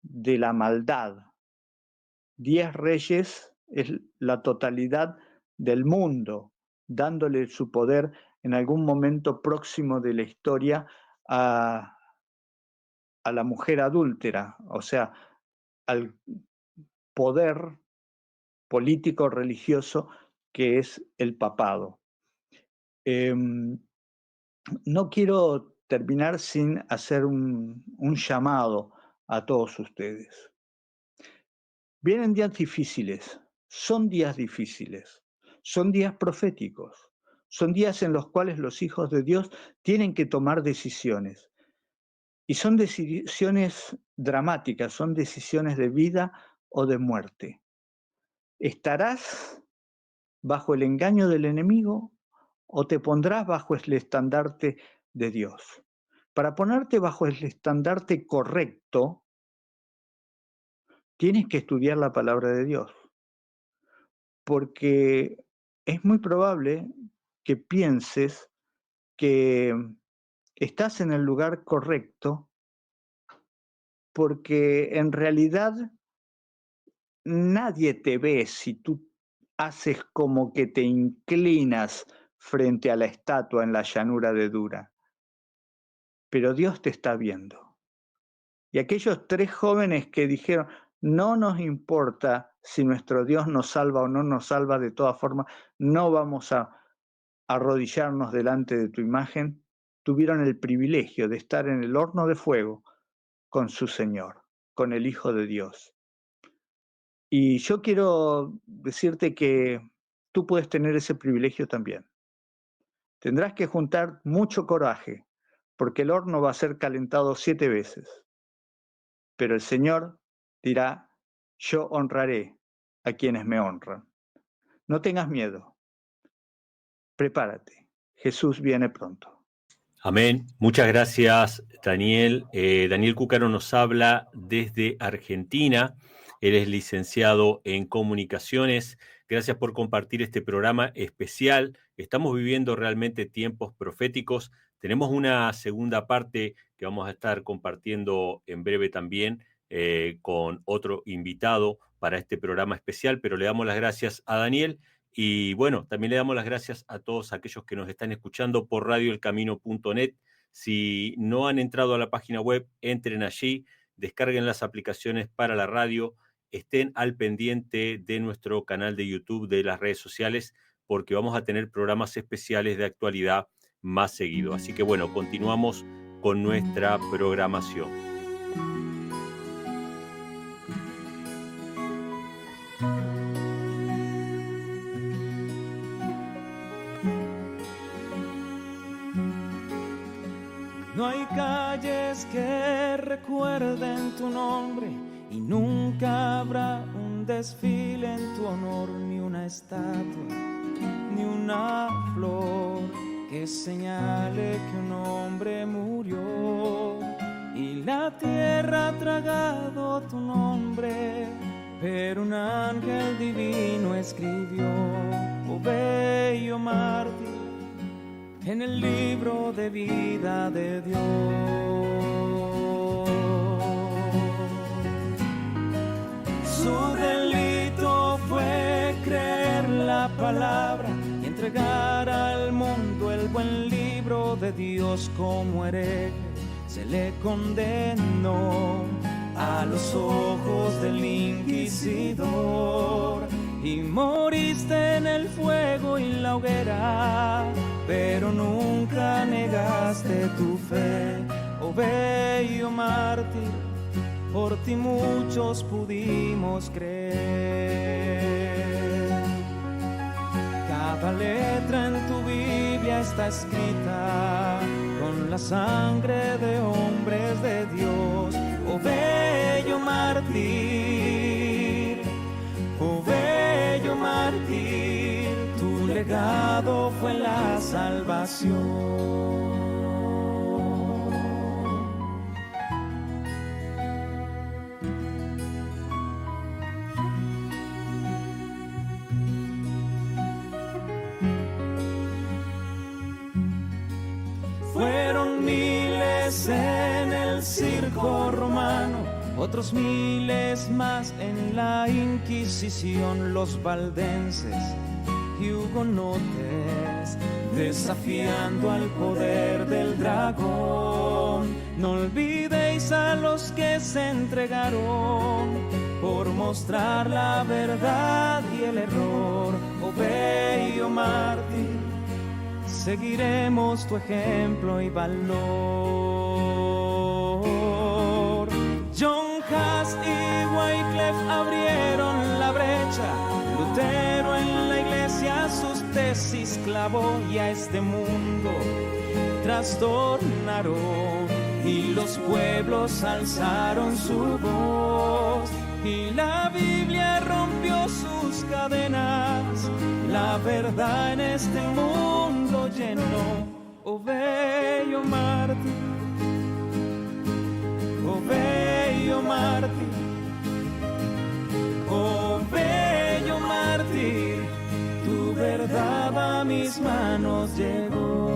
de la maldad. 10 reyes es la totalidad del mundo, dándole su poder en algún momento próximo de la historia a la mujer adúltera, o sea, al poder político religioso que es el papado. No quiero terminar sin hacer un llamado a todos ustedes. Vienen días difíciles, son días difíciles, son días proféticos, son días en los cuales los hijos de Dios tienen que tomar decisiones. Y son decisiones dramáticas, son decisiones de vida o de muerte. ¿Estarás bajo el engaño del enemigo o te pondrás bajo el estandarte de Dios? Para ponerte bajo el estandarte correcto, tienes que estudiar la palabra de Dios, porque es muy probable que pienses que estás en el lugar correcto, porque en realidad nadie te ve si tú haces como que te inclinas frente a la estatua en la llanura de Dura, pero Dios te está viendo. Y aquellos 3 jóvenes que dijeron, no nos importa si nuestro Dios nos salva o no nos salva, de todas formas, no vamos a arrodillarnos delante de tu imagen, tuvieron el privilegio de estar en el horno de fuego con su Señor, con el Hijo de Dios. Y yo quiero decirte que tú puedes tener ese privilegio también. Tendrás que juntar mucho coraje, porque el horno va a ser calentado 7 veces. Pero el Señor dirá, yo honraré a quienes me honran. No tengas miedo. Prepárate. Jesús viene pronto. Amén. Muchas gracias, Daniel. Daniel Cúcaro nos habla desde Argentina. Él es licenciado en comunicaciones. Gracias por compartir este programa especial. Estamos viviendo realmente tiempos proféticos. Tenemos una segunda parte que vamos a estar compartiendo en breve también con otro invitado para este programa especial, pero le damos las gracias a Daniel. Y bueno, también le damos las gracias a todos aquellos que nos están escuchando por radioelcamino.net. Si no han entrado a la página web, entren allí, descarguen las aplicaciones para la radio, estén al pendiente de nuestro canal de YouTube, de las redes sociales, porque vamos a tener programas especiales de actualidad más seguido. Así que bueno, continuamos con nuestra programación. No hay calles que recuerden tu nombre y nunca habrá un desfile en tu honor, ni una estatua, ni una flor que señale que un hombre murió. Y la tierra ha tragado tu nombre, pero un ángel divino escribió, oh bello mártir, en el libro de vida de Dios. Su delito fue creer la palabra y entregar al mundo el buen libro de Dios. Como hereje se le condenó a los ojos del inquisidor, y moriste en el fuego y la hoguera, pero nunca negaste tu fe, oh bello mártir, por ti muchos pudimos creer. Cada letra en tu Biblia está escrita con la sangre de hombres de Dios, oh bello mártir, oh bello mártir, tu legado fue la salvación. Fueron miles en el circo romano, otros miles más en la Inquisición, los valdenses y hugonotes desafiando al poder del dragón. No olvidéis a los que se entregaron por mostrar la verdad y el error, oh bello mártir, seguiremos tu ejemplo y valor. John Huss y Wycliffe abrieron tesis clavó y a este mundo trastornaron, y los pueblos alzaron su voz, y la Biblia rompió sus cadenas, la verdad en este mundo llenó. Oh bello mártir, oh bello mártir, oh bello mártir, tu verdad a mis manos llegó,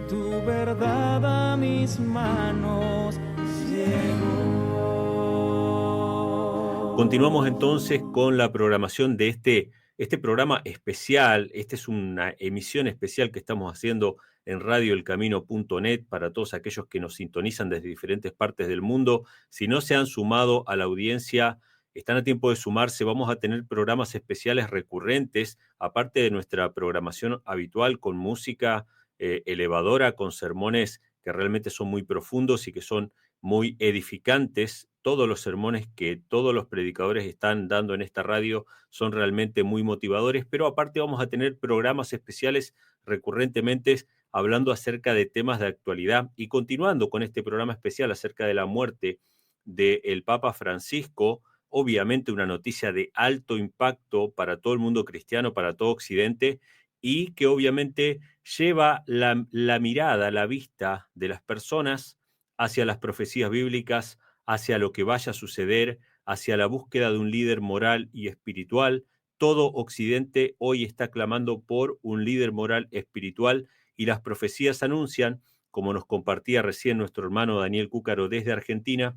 tu verdad a mis manos llegó. Continuamos entonces con la programación de este programa especial. Esta es una emisión especial que estamos haciendo en radioelcamino.net para todos aquellos que nos sintonizan desde diferentes partes del mundo. Si no se han sumado a la audiencia, están a tiempo de sumarse. Vamos a tener programas especiales recurrentes, aparte de nuestra programación habitual con música elevadora, con sermones que realmente son muy profundos y que son muy edificantes. Todos los sermones que todos los predicadores están dando en esta radio son realmente muy motivadores, pero aparte vamos a tener programas especiales recurrentemente hablando acerca de temas de actualidad y continuando con este programa especial acerca de la muerte del Papa Francisco. Obviamente una noticia de alto impacto para todo el mundo cristiano, para todo Occidente, y que obviamente lleva la mirada, la vista de las personas hacia las profecías bíblicas, hacia lo que vaya a suceder, hacia la búsqueda de un líder moral y espiritual. Todo Occidente hoy está clamando por un líder moral espiritual y las profecías anuncian, como nos compartía recién nuestro hermano Daniel Cúcaro desde Argentina,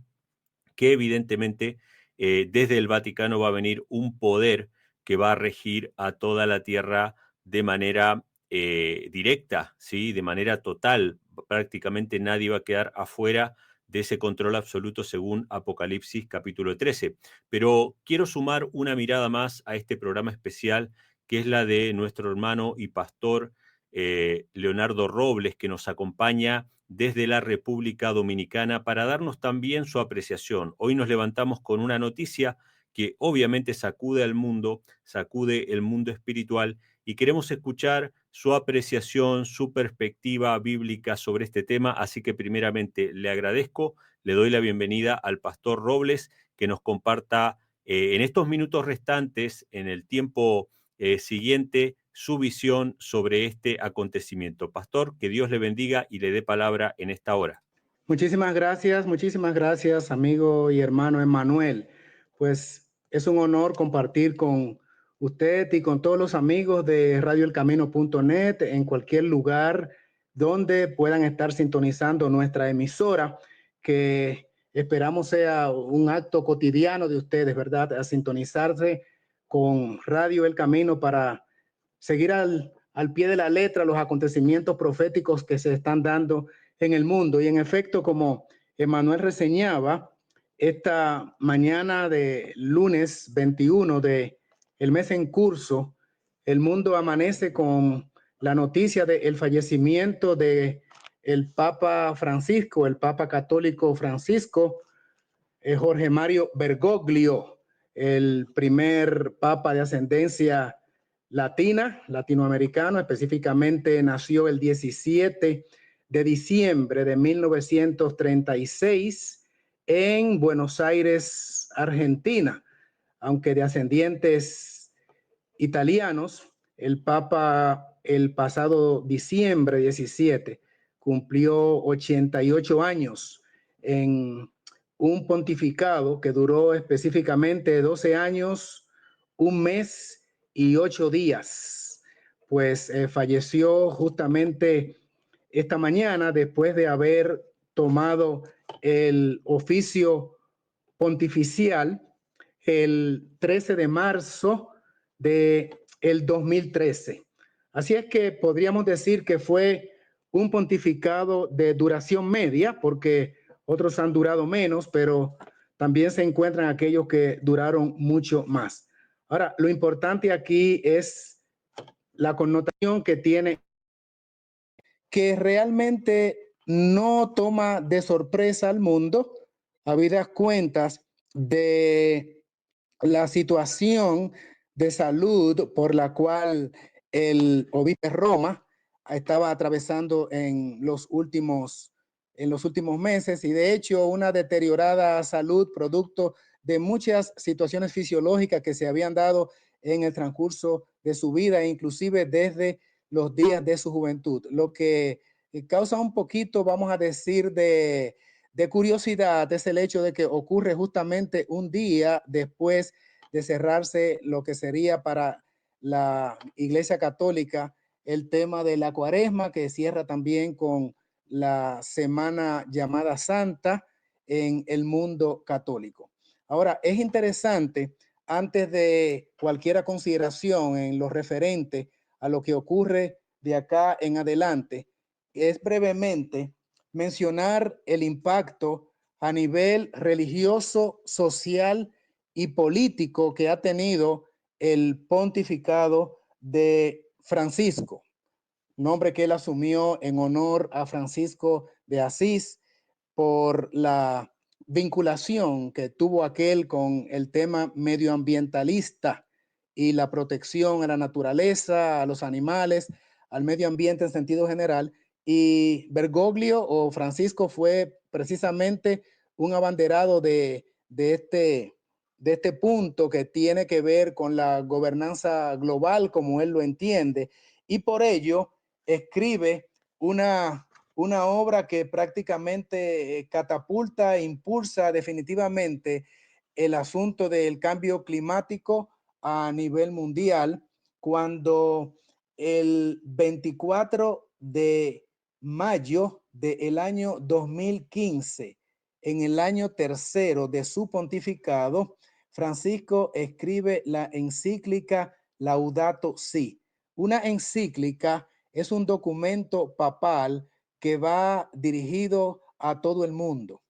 que evidentemente desde el Vaticano va a venir un poder que va a regir a toda la tierra de manera directa, ¿sí? De manera total. Prácticamente nadie va a quedar afuera de ese control absoluto según Apocalipsis capítulo 13. Pero quiero sumar una mirada más a este programa especial, que es la de nuestro hermano y pastor Leonardo Robles, que nos acompaña desde la República Dominicana para darnos también su apreciación. Hoy nos levantamos con una noticia que obviamente sacude al mundo, sacude el mundo espiritual, y queremos escuchar su apreciación, su perspectiva bíblica sobre este tema. Así que primeramente le agradezco, le doy la bienvenida al pastor Robles, que nos comparta en estos minutos restantes, en el tiempo siguiente, su visión sobre este acontecimiento. Pastor, que Dios le bendiga y le dé palabra en esta hora. Muchísimas gracias, amigo y hermano Emmanuel. Pues es un honor compartir con usted y con todos los amigos de radioelcamino.net en cualquier lugar donde puedan estar sintonizando nuestra emisora, que esperamos sea un acto cotidiano de ustedes, ¿verdad? A sintonizarse con Radio El Camino para seguir al pie de la letra los acontecimientos proféticos que se están dando en el mundo. Y en efecto, como Emmanuel reseñaba, esta mañana de lunes 21 de el mes en curso, el mundo amanece con la noticia del fallecimiento de el Papa Francisco, el Papa Católico Francisco, Jorge Mario Bergoglio, el primer Papa de ascendencia latinoamericano. Específicamente nació el 17 de diciembre de 1936 en Buenos Aires, Argentina. Aunque de ascendientes italianos, el Papa el pasado diciembre 17 cumplió 88 años en un pontificado que duró específicamente 12 años, un mes y 8 días. Pues falleció justamente esta mañana después de haber tomado el oficio pontificial el 13 de marzo del 2013. Así es que podríamos decir que fue un pontificado de duración media, porque otros han durado menos, pero también se encuentran aquellos que duraron mucho más. Ahora, lo importante aquí es la connotación que tiene, que realmente no toma de sorpresa al mundo, habidas cuentas de la situación de salud por la cual el obispo de Roma estaba atravesando en los últimos meses, y de hecho una deteriorada salud producto de muchas situaciones fisiológicas que se habían dado en el transcurso de su vida, inclusive desde los días de su juventud, lo que causa un poquito, vamos a decir, de curiosidad es el hecho de que ocurre justamente un día después de cerrarse lo que sería para la Iglesia Católica el tema de la Cuaresma, que cierra también con la semana llamada Santa en el mundo católico. Ahora, es interesante, antes de cualquier consideración en lo referente a lo que ocurre de acá en adelante, es brevemente mencionar el impacto a nivel religioso, social y político que ha tenido el pontificado de Francisco, nombre que él asumió en honor a Francisco de Asís por la vinculación que tuvo aquel con el tema medioambientalista y la protección a la naturaleza, a los animales, al medio ambiente en sentido general. Y Bergoglio o Francisco fue precisamente un abanderado de este punto que tiene que ver con la gobernanza global, como él lo entiende, y por ello escribe una obra que prácticamente catapulta e impulsa definitivamente el asunto del cambio climático a nivel mundial, cuando el 24 de mayo del año 2015, en el año tercero de su pontificado, Francisco escribe la encíclica Laudato Si. Una encíclica es un documento papal que va dirigido a todo el mundo.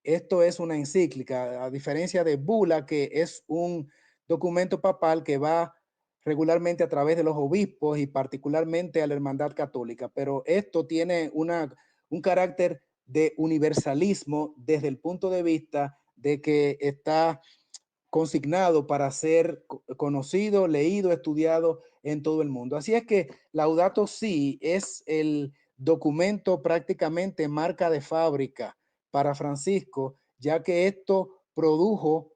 Esto es una encíclica, a diferencia de bula, que es un documento papal que va regularmente a través de los obispos y particularmente a la Hermandad Católica. Pero esto tiene un carácter de universalismo desde el punto de vista de que está consignado para ser conocido, leído, estudiado en todo el mundo. Así es que Laudato Si es el documento prácticamente marca de fábrica para Francisco, ya que esto produjo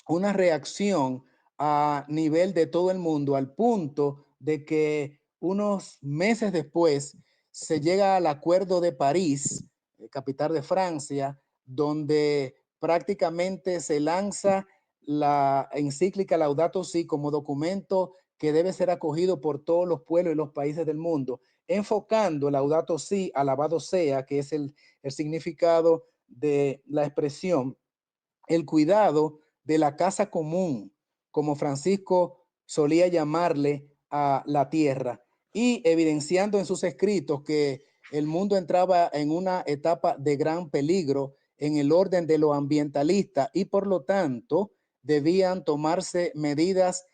una reacción a nivel de todo el mundo, al punto de que unos meses después se llega al Acuerdo de París, capital de Francia, donde prácticamente se lanza la encíclica Laudato Si como documento que debe ser acogido por todos los pueblos y los países del mundo, enfocando Laudato Si, alabado sea, que es el significado de la expresión, el cuidado de la casa común, como Francisco solía llamarle a la tierra, y evidenciando en sus escritos que el mundo entraba en una etapa de gran peligro en el orden de lo ambientalista y por lo tanto debían tomarse medidas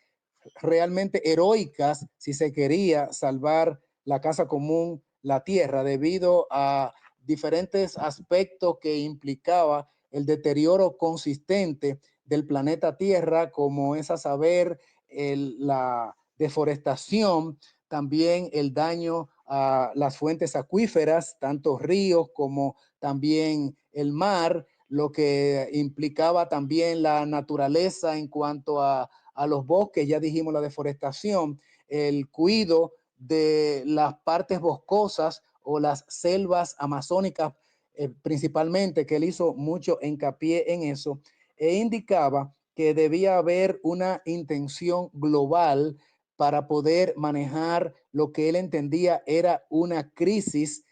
realmente heroicas si se quería salvar la casa común, la tierra, debido a diferentes aspectos que implicaba el deterioro consistente del planeta Tierra, como es a saber la deforestación, también el daño a las fuentes acuíferas, tanto ríos como también el mar, lo que implicaba también la naturaleza en cuanto a los bosques, ya dijimos la deforestación, el cuidado de las partes boscosas o las selvas amazónicas, principalmente, que él hizo mucho hincapié en eso, e indicaba que debía haber una intención global para poder manejar lo que él entendía era una crisis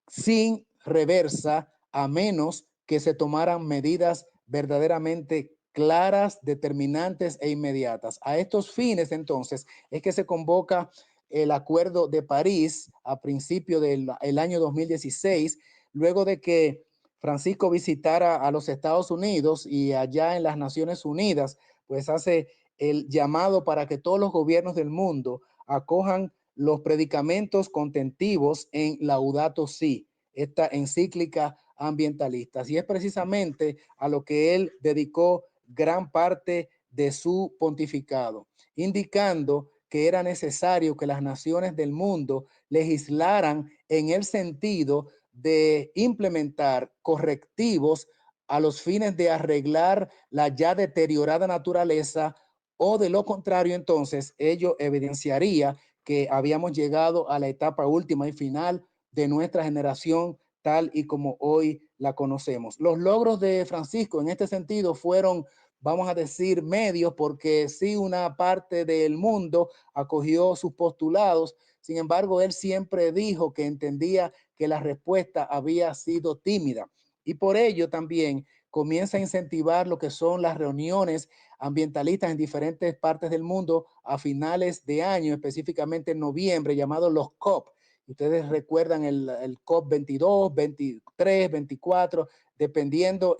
sin reversa, a menos que se tomaran medidas verdaderamente claras, determinantes e inmediatas. A estos fines, entonces, es que se convoca el Acuerdo de París a principio del año 2016, luego de que Francisco visitara a los Estados Unidos, y allá en las Naciones Unidas, pues hace el llamado para que todos los gobiernos del mundo acojan los predicamentos contentivos en Laudato Si, esta encíclica ambientalista. Y es precisamente a lo que él dedicó gran parte de su pontificado, indicando que era necesario que las naciones del mundo legislaran en el sentido de implementar correctivos a los fines de arreglar la ya deteriorada naturaleza, o de lo contrario, entonces ello evidenciaría que habíamos llegado a la etapa última y final de nuestra generación tal y como hoy la conocemos. Los logros de Francisco en este sentido fueron, vamos a decir, medios, porque sí, una parte del mundo acogió sus postulados. Sin embargo, él siempre dijo que entendía que la respuesta había sido tímida, y por ello también comienza a incentivar lo que son las reuniones ambientalistas en diferentes partes del mundo a finales de año, específicamente en noviembre, llamados los COP. Ustedes recuerdan el COP 22, 23, 24, dependiendo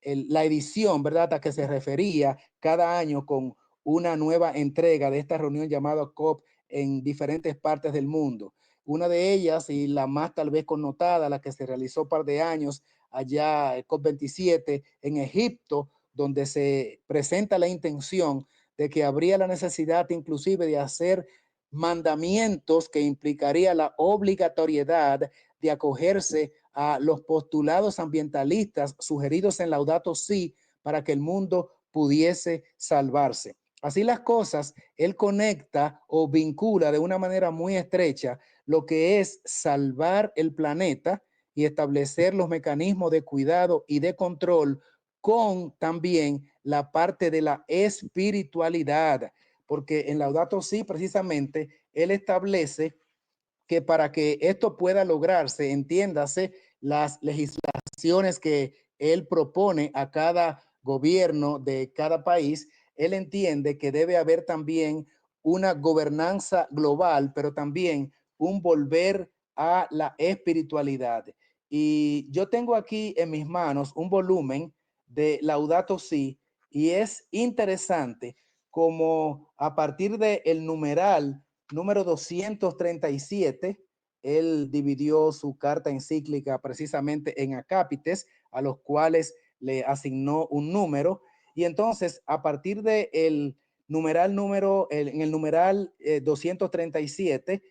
la edición, ¿verdad?, a que se refería cada año, con una nueva entrega de esta reunión llamada COP en diferentes partes del mundo. Una de ellas, y la más tal vez connotada, la que se realizó un par de años allá, el COP27 en Egipto, donde se presenta la intención de que habría la necesidad inclusive de hacer mandamientos que implicaría la obligatoriedad de acogerse a los postulados ambientalistas sugeridos en Laudato Si para que el mundo pudiese salvarse. Así las cosas, él conecta o vincula de una manera muy estrecha lo que es salvar el planeta y establecer los mecanismos de cuidado y de control con también la parte de la espiritualidad, porque en Laudato Si precisamente él establece que para que esto pueda lograrse, entiéndase, las legislaciones que él propone a cada gobierno de cada país, él entiende que debe haber también una gobernanza global, pero también un volver a la espiritualidad. Y yo tengo aquí en mis manos un volumen de Laudato Si, y es interesante como a partir del numeral número 237, él dividió su carta encíclica precisamente en acápites, a los cuales le asignó un número. Y entonces, a partir de el numeral en el numeral 237,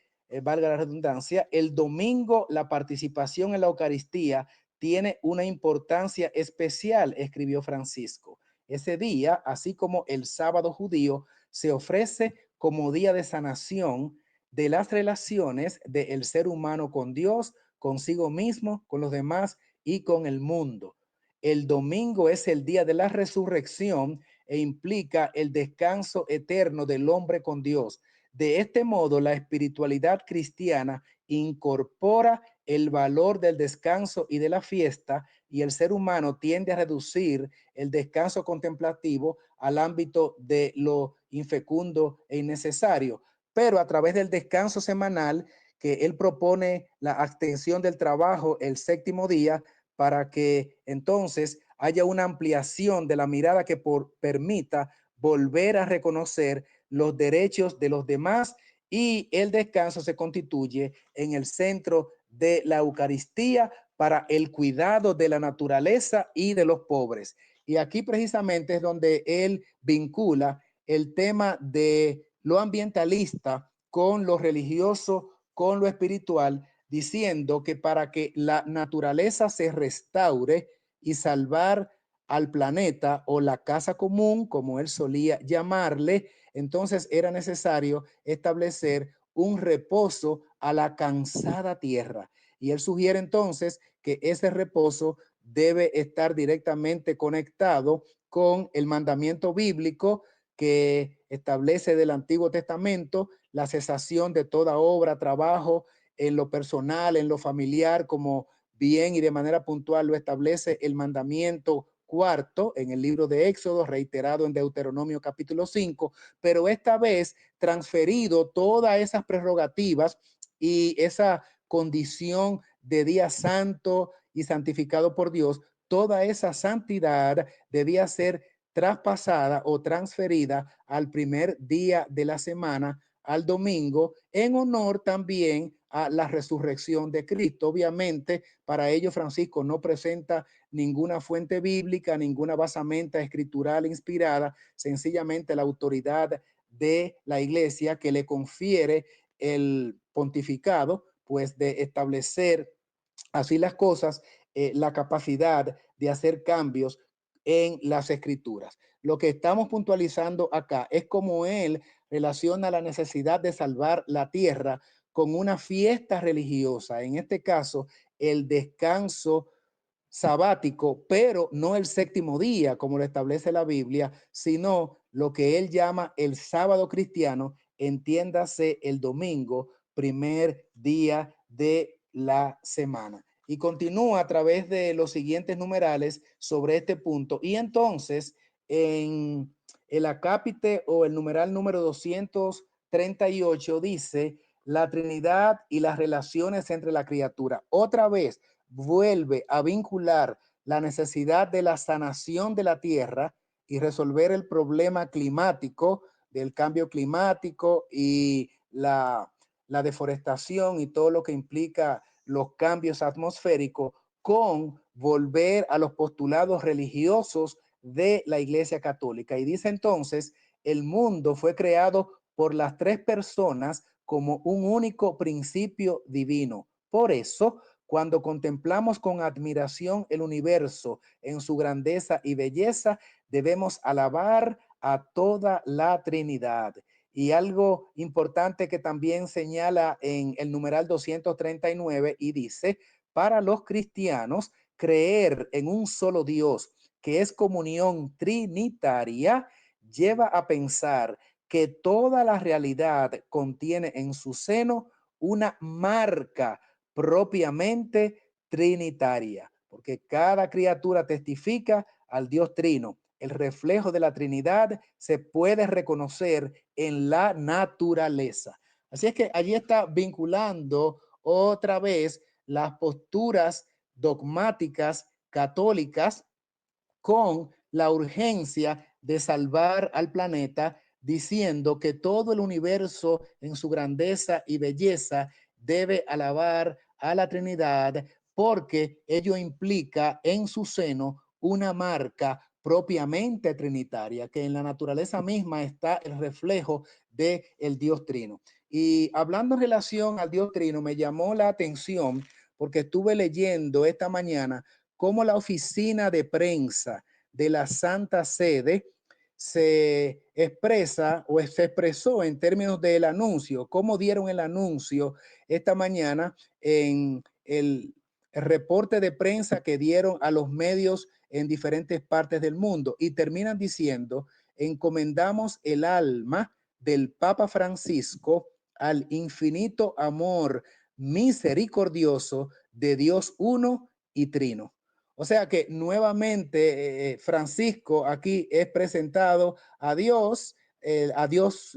valga la redundancia, el domingo la participación en la Eucaristía tiene una importancia especial, escribió Francisco. Ese día, así como el sábado judío, se ofrece como día de sanación de las relaciones del ser humano con Dios, consigo mismo, con los demás y con el mundo. El domingo es el día de la resurrección e implica el descanso eterno del hombre con Dios. De este modo, la espiritualidad cristiana incorpora el valor del descanso y de la fiesta, y el ser humano tiende a reducir el descanso contemplativo al ámbito de lo infecundo e innecesario. Pero a través del descanso semanal, que él propone la abstención del trabajo el séptimo día, para que entonces haya una ampliación de la mirada que permita volver a reconocer los derechos de los demás, y el descanso se constituye en el centro de la Eucaristía para el cuidado de la naturaleza y de los pobres. Y aquí precisamente es donde él vincula el tema de lo ambientalista con lo religioso, con lo espiritual, diciendo que para que la naturaleza se restaure y salvar al planeta, o la casa común, como él solía llamarle, entonces era necesario establecer un reposo a la cansada tierra. Y él sugiere entonces que ese reposo debe estar directamente conectado con el mandamiento bíblico que establece del Antiguo Testamento la cesación de toda obra, trabajo, en lo personal, en lo familiar, como bien y de manera puntual lo establece el mandamiento cuarto en el libro de Éxodo, reiterado en Deuteronomio capítulo 5, pero esta vez transferido todas esas prerrogativas y esa condición de día santo y santificado por Dios, toda esa santidad debía ser traspasada o transferida al primer día de la semana, al domingo, en honor también a la resurrección de Cristo. Obviamente, para ello Francisco no presenta ninguna fuente bíblica, ninguna basamenta escritural inspirada, sencillamente la autoridad de la iglesia que le confiere el pontificado, pues de establecer así las cosas, la capacidad de hacer cambios en las escrituras. Lo que estamos puntualizando acá es cómo él relaciona la necesidad de salvar la tierra con una fiesta religiosa, en este caso el descanso sabático, pero no el séptimo día, como lo establece la Biblia, sino lo que él llama el sábado cristiano, entiéndase el domingo, primer día de la semana. Y continúa a través de los siguientes numerales sobre este punto. Y entonces, en el acápite o el numeral número 238 dice la Trinidad y las relaciones entre la criatura. Otra vez, vuelve a vincular la necesidad de la sanación de la tierra y resolver el problema climático, del cambio climático y la deforestación y todo lo que implica los cambios atmosféricos, con volver a los postulados religiosos de la Iglesia Católica. Y dice entonces, el mundo fue creado por las tres personas como un único principio divino. Por eso, cuando contemplamos con admiración el universo en su grandeza y belleza, debemos alabar a toda la Trinidad. Y algo importante que también señala en el numeral 239 y dice, para los cristianos, creer en un solo Dios, que es comunión trinitaria, lleva a pensar que toda la realidad contiene en su seno una marca propiamente trinitaria, porque cada criatura testifica al Dios Trino. El reflejo de la Trinidad se puede reconocer en la naturaleza. Así es que allí está vinculando otra vez las posturas dogmáticas católicas con la urgencia de salvar al planeta, diciendo que todo el universo en su grandeza y belleza debe alabar a la Trinidad, porque ello implica en su seno una marca propiamente trinitaria, que en la naturaleza misma está el reflejo del Dios Trino. Y hablando en relación al Dios Trino, me llamó la atención porque estuve leyendo esta mañana cómo la oficina de prensa de la Santa Sede se expresa o se expresó en términos del anuncio, cómo dieron el anuncio esta mañana en el reporte de prensa que dieron a los medios en diferentes partes del mundo, y terminan diciendo: encomendamos el alma del Papa Francisco al infinito amor misericordioso de Dios uno y trino. O sea que nuevamente Francisco aquí es presentado a Dios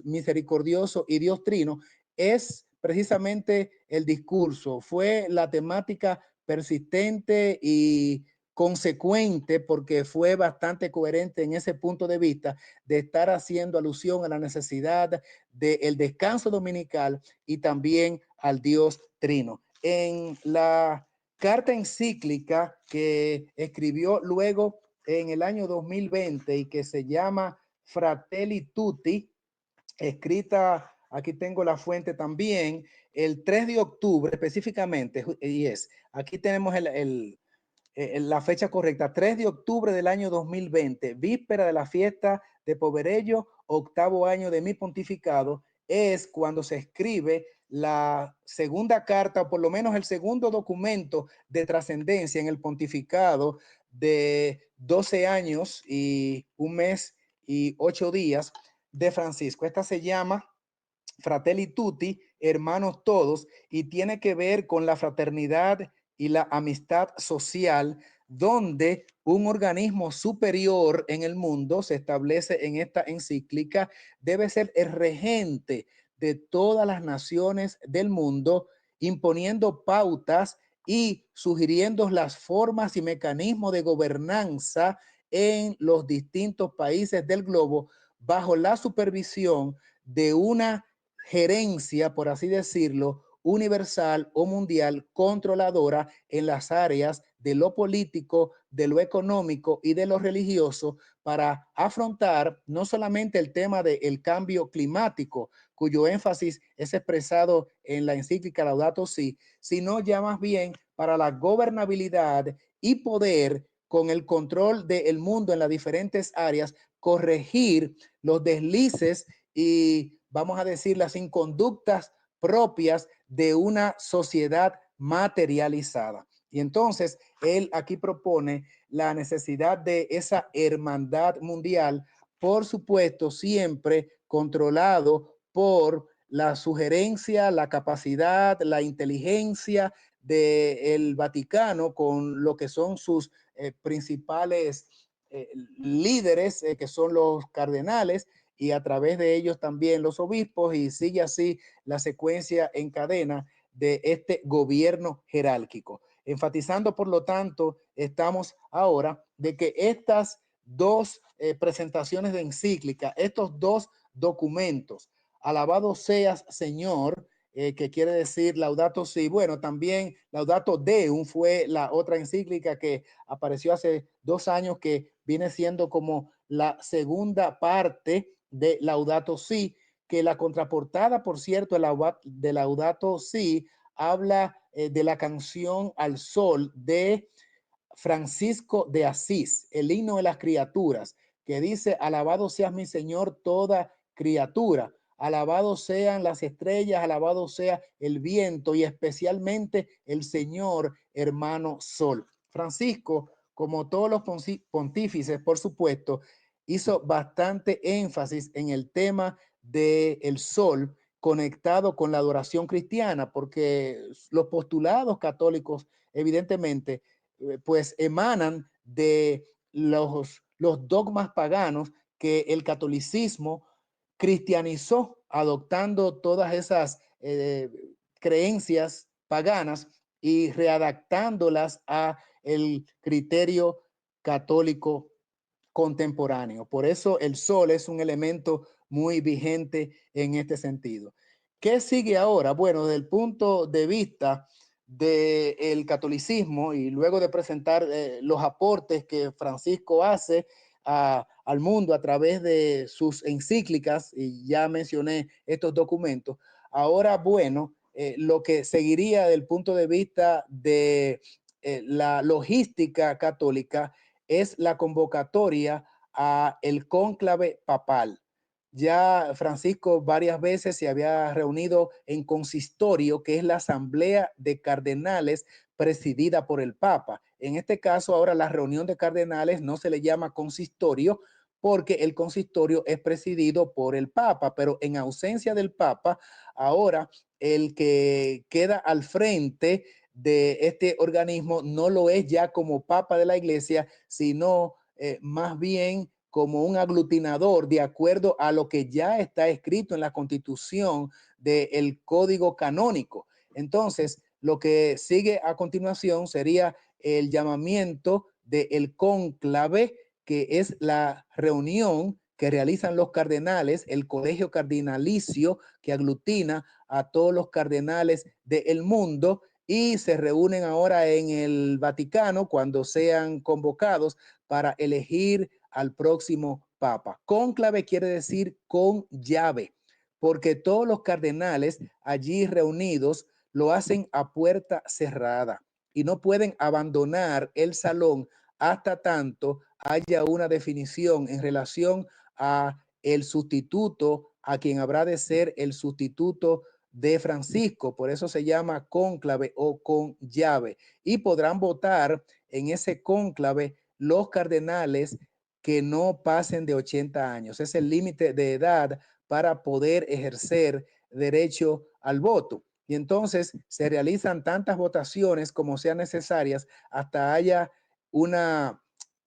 misericordioso y Dios trino. Es precisamente el discurso, fue la temática persistente y consecuente, porque fue bastante coherente en ese punto de vista de estar haciendo alusión a la necesidad del descanso dominical y también al Dios trino. En la carta encíclica que escribió luego en el año 2020 y que se llama Fratelli Tutti, escrita, aquí tengo la fuente también, el 3 de octubre específicamente, y aquí tenemos la fecha correcta, 3 de octubre del año 2020, víspera de la fiesta de Poverello, octavo año de mi pontificado, es cuando se escribe la segunda carta, o por lo menos el segundo documento de trascendencia en el pontificado de 12 años y un mes y 8 días de Francisco. Esta se llama Fratelli Tutti, hermanos todos, y tiene que ver con la fraternidad y la amistad social, donde un organismo superior en el mundo, se establece en esta encíclica, debe ser el regente de todas las naciones del mundo, imponiendo pautas y sugiriendo las formas y mecanismos de gobernanza en los distintos países del globo, bajo la supervisión de una gerencia, por así decirlo, universal o mundial controladora en las áreas de lo político, de lo económico y de lo religioso para afrontar no solamente el tema del cambio climático, cuyo énfasis es expresado en la encíclica Laudato Si, sino ya más bien para la gobernabilidad y poder con el control del mundo en las diferentes áreas, corregir los deslices y, vamos a decir, las inconductas propias de una sociedad materializada. Y entonces él aquí propone la necesidad de esa hermandad mundial, por supuesto, siempre controlado por la sugerencia, la capacidad, la inteligencia del Vaticano con lo que son sus principales líderes, que son los cardenales, y a través de ellos también los obispos, y sigue así la secuencia en cadena de este gobierno jerárquico. Enfatizando, por lo tanto, estamos ahora de que estas dos presentaciones de encíclica, estos dos documentos, alabado seas Señor, que quiere decir Laudato Si. Bueno, también Laudato Deum fue la otra encíclica que apareció hace 2 años, que viene siendo como la segunda parte de Laudato Si, que la contraportada, por cierto, de Laudato Si habla de la canción Al Sol de Francisco de Asís, el himno de las criaturas, que dice: alabado seas mi Señor toda criatura, alabado sean las estrellas, alabado sea el viento y especialmente el Señor hermano Sol. Francisco, como todos los pontífices, por supuesto, hizo bastante énfasis en el tema del sol conectado con la adoración cristiana, porque los postulados católicos evidentemente pues emanan de los dogmas paganos que el catolicismo cristianizó, adoptando todas esas creencias paganas y readaptándolas a el criterio católico contemporáneo. Por eso el sol es un elemento muy vigente en este sentido. ¿Qué sigue ahora? Bueno, desde el punto de vista del catolicismo, y luego de presentar los aportes que Francisco hace al mundo a través de sus encíclicas, y ya mencioné estos documentos, ahora, bueno, lo que seguiría del punto de vista de la logística católica es la convocatoria a el cónclave papal. Ya Francisco varias veces se había reunido en consistorio, que es la asamblea de cardenales presidida por el Papa. En este caso, ahora la reunión de cardenales no se le llama consistorio, porque el consistorio es presidido por el Papa, pero en ausencia del Papa, ahora el que queda al frente de este organismo no lo es ya como Papa de la Iglesia, sino más bien como un aglutinador de acuerdo a lo que ya está escrito en la Constitución del Código Canónico. Entonces, lo que sigue a continuación sería el llamamiento del cónclave, que es la reunión que realizan los cardenales, el colegio cardinalicio que aglutina a todos los cardenales del mundo, y se reúnen ahora en el Vaticano cuando sean convocados para elegir al próximo papa. Cónclave quiere decir con llave, porque todos los cardenales allí reunidos lo hacen a puerta cerrada y no pueden abandonar el salón hasta tanto haya una definición en relación a el sustituto, a quien habrá de ser el sustituto de Francisco. Por eso se llama cónclave o con llave, y podrán votar en ese cónclave los cardenales que no pasen de 80 años. Es el límite de edad para poder ejercer derecho al voto. Y entonces se realizan tantas votaciones como sean necesarias hasta haya una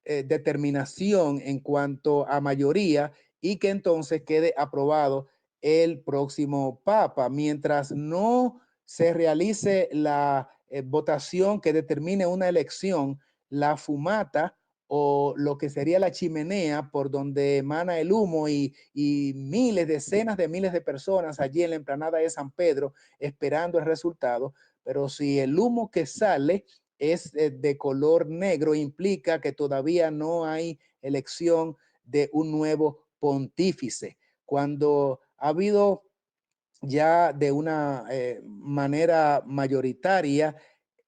determinación en cuanto a mayoría, y que entonces quede aprobado el próximo papa. Mientras no se realice la votación que determine una elección, la fumata o lo que sería la chimenea por donde emana el humo y miles, decenas de miles de personas allí en la explanada de San Pedro esperando el resultado. Pero si el humo que sale es de color negro, implica que todavía no hay elección de un nuevo pontífice. Cuando ha habido ya de una manera mayoritaria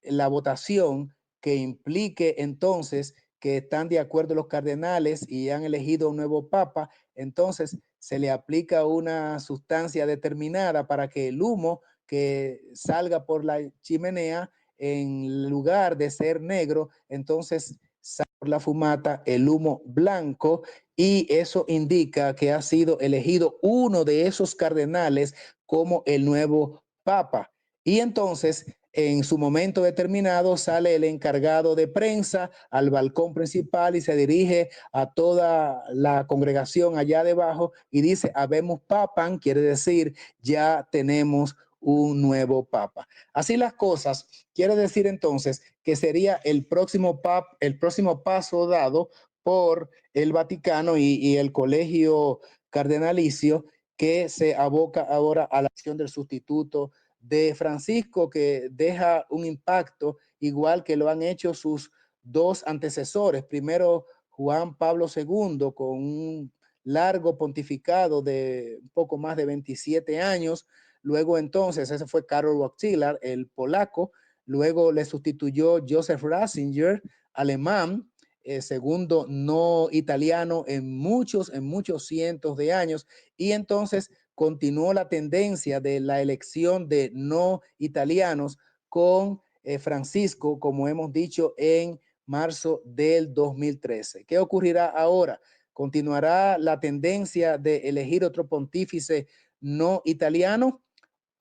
la votación que implique entonces que están de acuerdo los cardenales y han elegido un nuevo papa, entonces se le aplica una sustancia determinada para que el humo que salga por la chimenea, en lugar de ser negro, entonces sale por la fumata el humo blanco, y eso indica que ha sido elegido uno de esos cardenales como el nuevo papa. Y entonces, en su momento determinado, sale el encargado de prensa al balcón principal y se dirige a toda la congregación allá debajo y dice: habemos papan, quiere decir, ya tenemos un nuevo papa. Así las cosas, quiere decir entonces que sería el próximo paso dado por el Vaticano y el colegio cardenalicio, que se aboca ahora a la acción del sustituto de Francisco, que deja un impacto igual que lo han hecho sus dos antecesores. Primero, Juan Pablo II, con un largo pontificado de un poco más de 27 años. Luego entonces, ese fue Karol Wojtyla, el polaco. Luego le sustituyó Joseph Ratzinger, alemán, segundo no italiano en muchos cientos de años. Y entonces continuó la tendencia de la elección de no italianos con Francisco, como hemos dicho, en marzo del 2013. ¿Qué ocurrirá ahora? ¿Continuará la tendencia de elegir otro pontífice no italiano?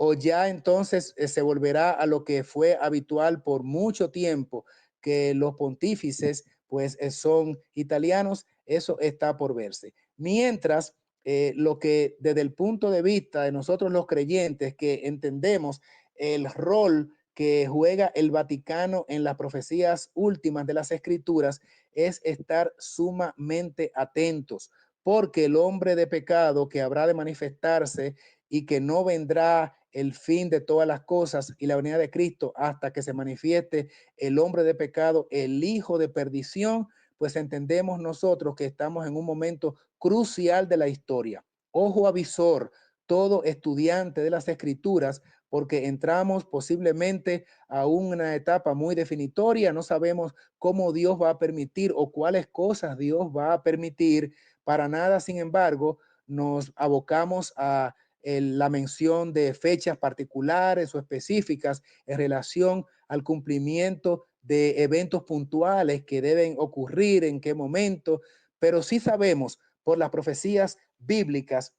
¿O ya entonces se volverá a lo que fue habitual por mucho tiempo, que los pontífices pues son italianos? Eso está por verse. Mientras, lo que desde el punto de vista de nosotros los creyentes, que entendemos el rol que juega el Vaticano en las profecías últimas de las Escrituras, es estar sumamente atentos, porque el hombre de pecado que habrá de manifestarse y que no vendrá el fin de todas las cosas y la venida de Cristo hasta que se manifieste el hombre de pecado, el hijo de perdición, pues entendemos nosotros que estamos en un momento crucial de la historia. Ojo avisor, todo estudiante de las Escrituras, porque entramos posiblemente a una etapa muy definitoria. No sabemos cómo Dios va a permitir o cuáles cosas Dios va a permitir. Para nada, sin embargo, nos abocamos a la mención de fechas particulares o específicas en relación al cumplimiento de eventos puntuales que deben ocurrir, en qué momento, pero sí sabemos por las profecías bíblicas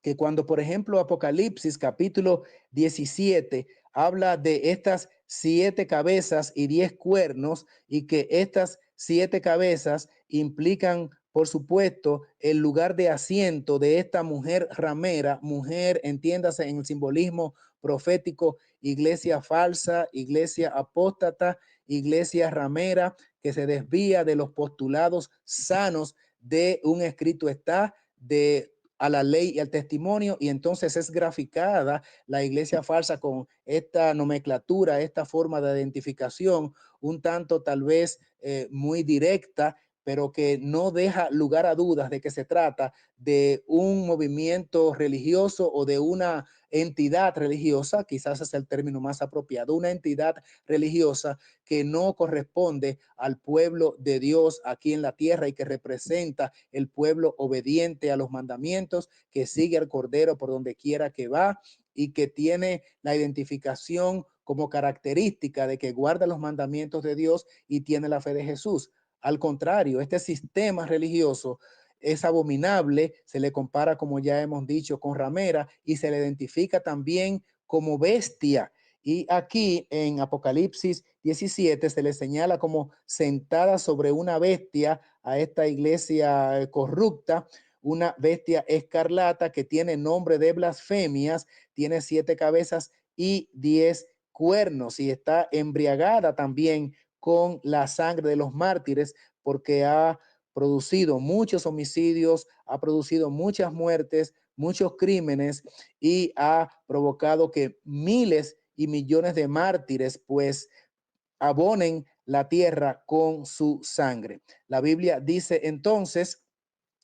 que cuando, por ejemplo, Apocalipsis capítulo 17 habla de estas 7 cabezas y 10 cuernos, y que estas 7 cabezas implican, por supuesto, el lugar de asiento de esta mujer ramera, mujer, entiéndase en el simbolismo profético, iglesia falsa, iglesia apóstata, iglesia ramera, que se desvía de los postulados sanos de un escrito está, de a la ley y al testimonio, y entonces es graficada la iglesia falsa con esta nomenclatura, esta forma de identificación, un tanto tal vez muy directa, pero que no deja lugar a dudas de que se trata de un movimiento religioso o de una entidad religiosa, quizás es el término más apropiado, una entidad religiosa que no corresponde al pueblo de Dios aquí en la tierra y que representa el pueblo obediente a los mandamientos, que sigue al Cordero por donde quiera que va y que tiene la identificación como característica de que guarda los mandamientos de Dios y tiene la fe de Jesús. Al contrario, este sistema religioso es abominable, se le compara, como ya hemos dicho, con ramera, y se le identifica también como bestia. Y aquí en Apocalipsis 17 se le señala como sentada sobre una bestia a esta iglesia corrupta, una bestia escarlata que tiene nombre de blasfemias, tiene 7 cabezas y 10 cuernos, y está embriagada también con la sangre de los mártires, porque ha producido muchos homicidios, ha producido muchas muertes, muchos crímenes y ha provocado que miles y millones de mártires pues abonen la tierra con su sangre. La Biblia dice entonces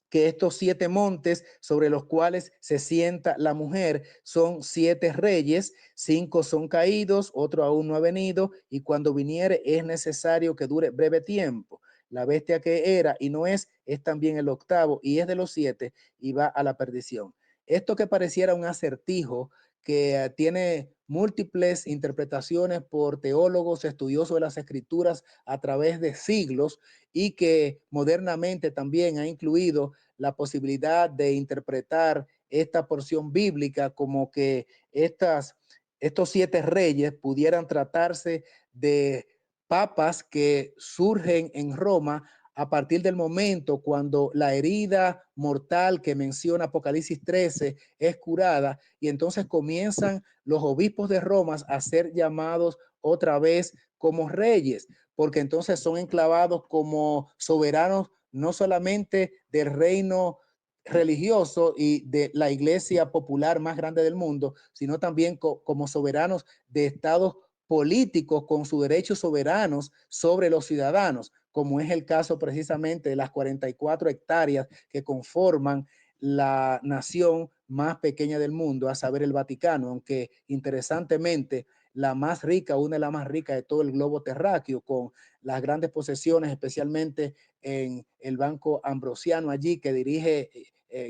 que estos 7 montes sobre los cuales se sienta la mujer son 7 reyes, 5 son caídos, otro aún no ha venido, y cuando viniere es necesario que dure breve tiempo. La bestia que era y no es también el octavo y es de los 7 y va a la perdición. Esto que pareciera un acertijo que tiene múltiples interpretaciones por teólogos estudiosos de las escrituras a través de siglos y que modernamente también ha incluido la posibilidad de interpretar esta porción bíblica como que estos 7 reyes pudieran tratarse de papas que surgen en Roma a partir del momento cuando la herida mortal que menciona Apocalipsis 13 es curada y entonces comienzan los obispos de Roma a ser llamados otra vez como reyes, porque entonces son enclavados como soberanos no solamente del reino religioso y de la iglesia popular más grande del mundo, sino también como soberanos de estados políticos con sus derechos soberanos sobre los ciudadanos, como es el caso precisamente de las 44 hectáreas que conforman la nación más pequeña del mundo, a saber el Vaticano, aunque interesantemente la más rica, una de las más ricas de todo el globo terráqueo, con las grandes posesiones, especialmente en el Banco Ambrosiano allí, que dirige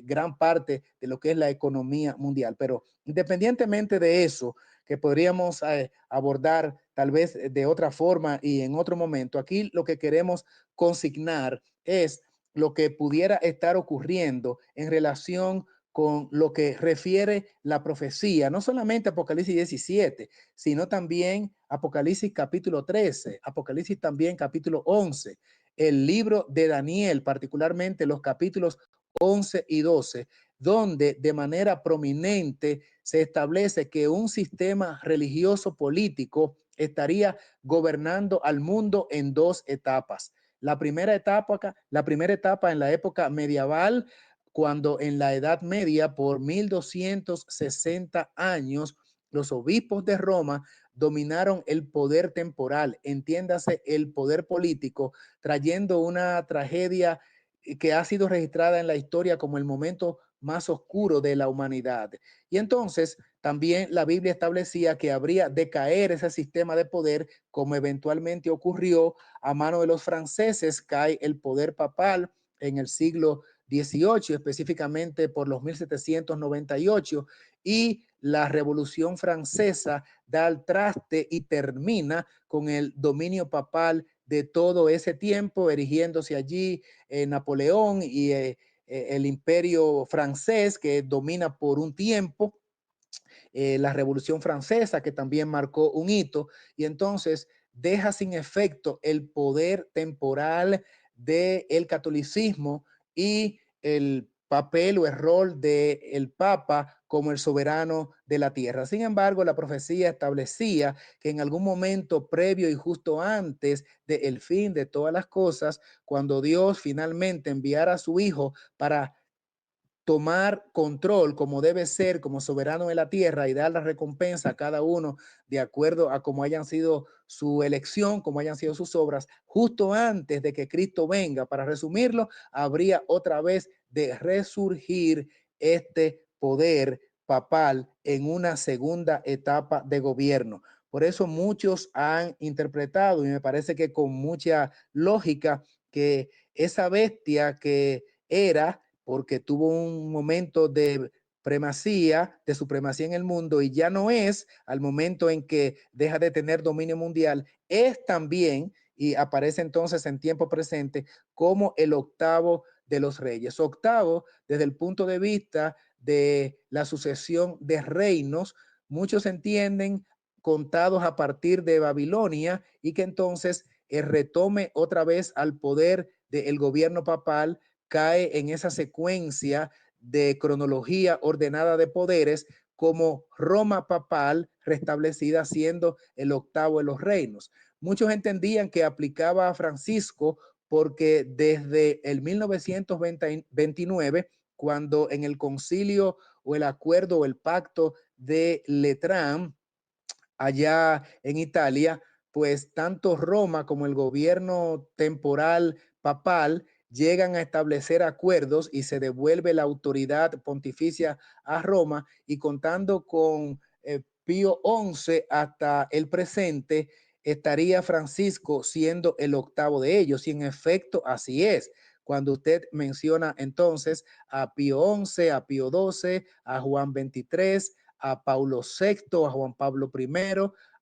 gran parte de lo que es la economía mundial. Pero independientemente de eso, que podríamos abordar tal vez de otra forma y en otro momento, aquí lo que queremos consignar es lo que pudiera estar ocurriendo en relación con lo que refiere la profecía, no solamente Apocalipsis 17, sino también Apocalipsis capítulo 13, Apocalipsis también capítulo 11, el libro de Daniel, particularmente los capítulos 11 y 12, donde de manera prominente se establece que un sistema religioso político estaría gobernando al mundo en 2 etapas. La primera etapa en la época medieval, cuando en la Edad Media, por 1260 años, los obispos de Roma dominaron el poder temporal, entiéndase el poder político, trayendo una tragedia que ha sido registrada en la historia como el momento más oscuro de la humanidad. Y entonces también la Biblia establecía que habría de caer ese sistema de poder, como eventualmente ocurrió a mano de los franceses. Cae el poder papal en el siglo XVIII, específicamente por los 1798, y la Revolución Francesa da al traste y termina con el dominio papal de todo ese tiempo, erigiéndose allí Napoleón y el imperio francés, que domina por un tiempo, la Revolución Francesa, que también marcó un hito, y entonces deja sin efecto el poder temporal del catolicismo y el papel o el rol del Papa como el soberano de la tierra. Sin embargo, la profecía establecía que en algún momento previo y justo antes del fin de todas las cosas, cuando Dios finalmente enviara a su Hijo para tomar control como debe ser, como soberano de la tierra, y dar la recompensa a cada uno de acuerdo a cómo hayan sido su elección, como hayan sido sus obras, justo antes de que Cristo venga. Para resumirlo, habría otra vez de resurgir este poder papal en una segunda etapa de gobierno. Por eso muchos han interpretado, y me parece que con mucha lógica, que esa bestia que era, porque tuvo un momento de primacía, de supremacía en el mundo, y ya no es al momento en que deja de tener dominio mundial, es también, y aparece entonces en tiempo presente, como el octavo de los reyes. Octavo, desde el punto de vista de la sucesión de reinos, muchos entienden contados a partir de Babilonia, y que entonces retome otra vez al poder del gobierno papal, cae en esa secuencia de cronología ordenada de poderes como Roma papal restablecida, siendo el octavo de los reinos. muchos entendían que aplicaba a Francisco porque desde el 1929, cuando en el concilio o el acuerdo o el pacto de Letrán, allá en Italia, pues tanto Roma como el gobierno temporal papal llegan a establecer acuerdos y se devuelve la autoridad pontificia a Roma, y contando con Pío XI hasta el presente, estaría Francisco siendo el octavo de ellos. Y en efecto, así es. Cuando usted menciona entonces a Pío XI, a Pío XII, a Juan XXIII, a Paulo VI, a Juan Pablo I,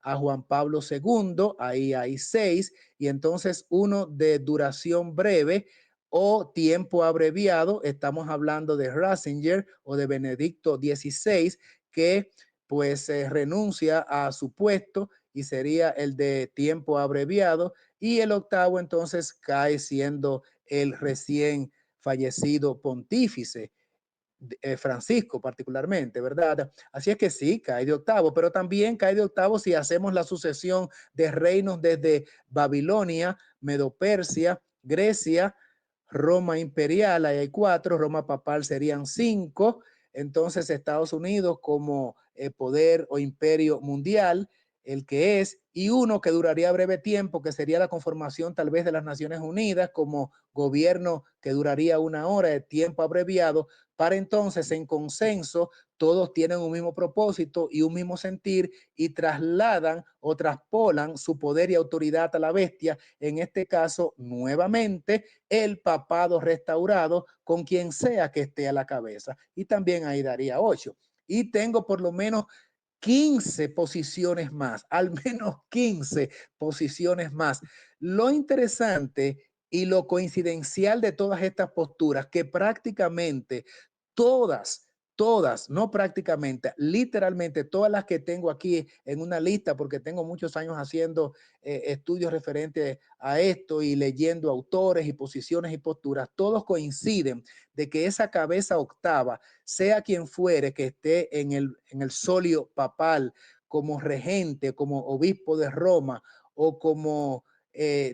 a Juan Pablo II, ahí hay 6, y entonces uno de duración breve o tiempo abreviado, estamos hablando de Ratzinger o de Benedicto XVI, que pues renuncia a su puesto y sería el de tiempo abreviado, y el octavo entonces cae siendo el recién fallecido pontífice, Francisco particularmente, ¿verdad? Así es que sí, cae de octavo, pero también cae de octavo si hacemos la sucesión de reinos desde Babilonia, Medo-Persia, Grecia, Roma imperial, ahí hay 4, Roma papal serían 5, entonces Estados Unidos como poder o imperio mundial, el que es, y uno que duraría breve tiempo, que sería la conformación tal vez de las Naciones Unidas como gobierno que duraría 1 hora de tiempo abreviado, para entonces en consenso todos tienen un mismo propósito y un mismo sentir y trasladan o traspolan su poder y autoridad a la bestia, en este caso nuevamente el papado restaurado con quien sea que esté a la cabeza, y también ahí daría 8. Y tengo por lo menos 15 posiciones más, al menos 15 posiciones más. Lo interesante y lo coincidencial de todas estas posturas, que prácticamente todas, no prácticamente, literalmente todas las que tengo aquí en una lista, porque tengo muchos años haciendo estudios referentes a esto y leyendo autores y posiciones y posturas, todos coinciden de que esa cabeza octava, sea quien fuere que esté en el solio papal como regente, como obispo de Roma o como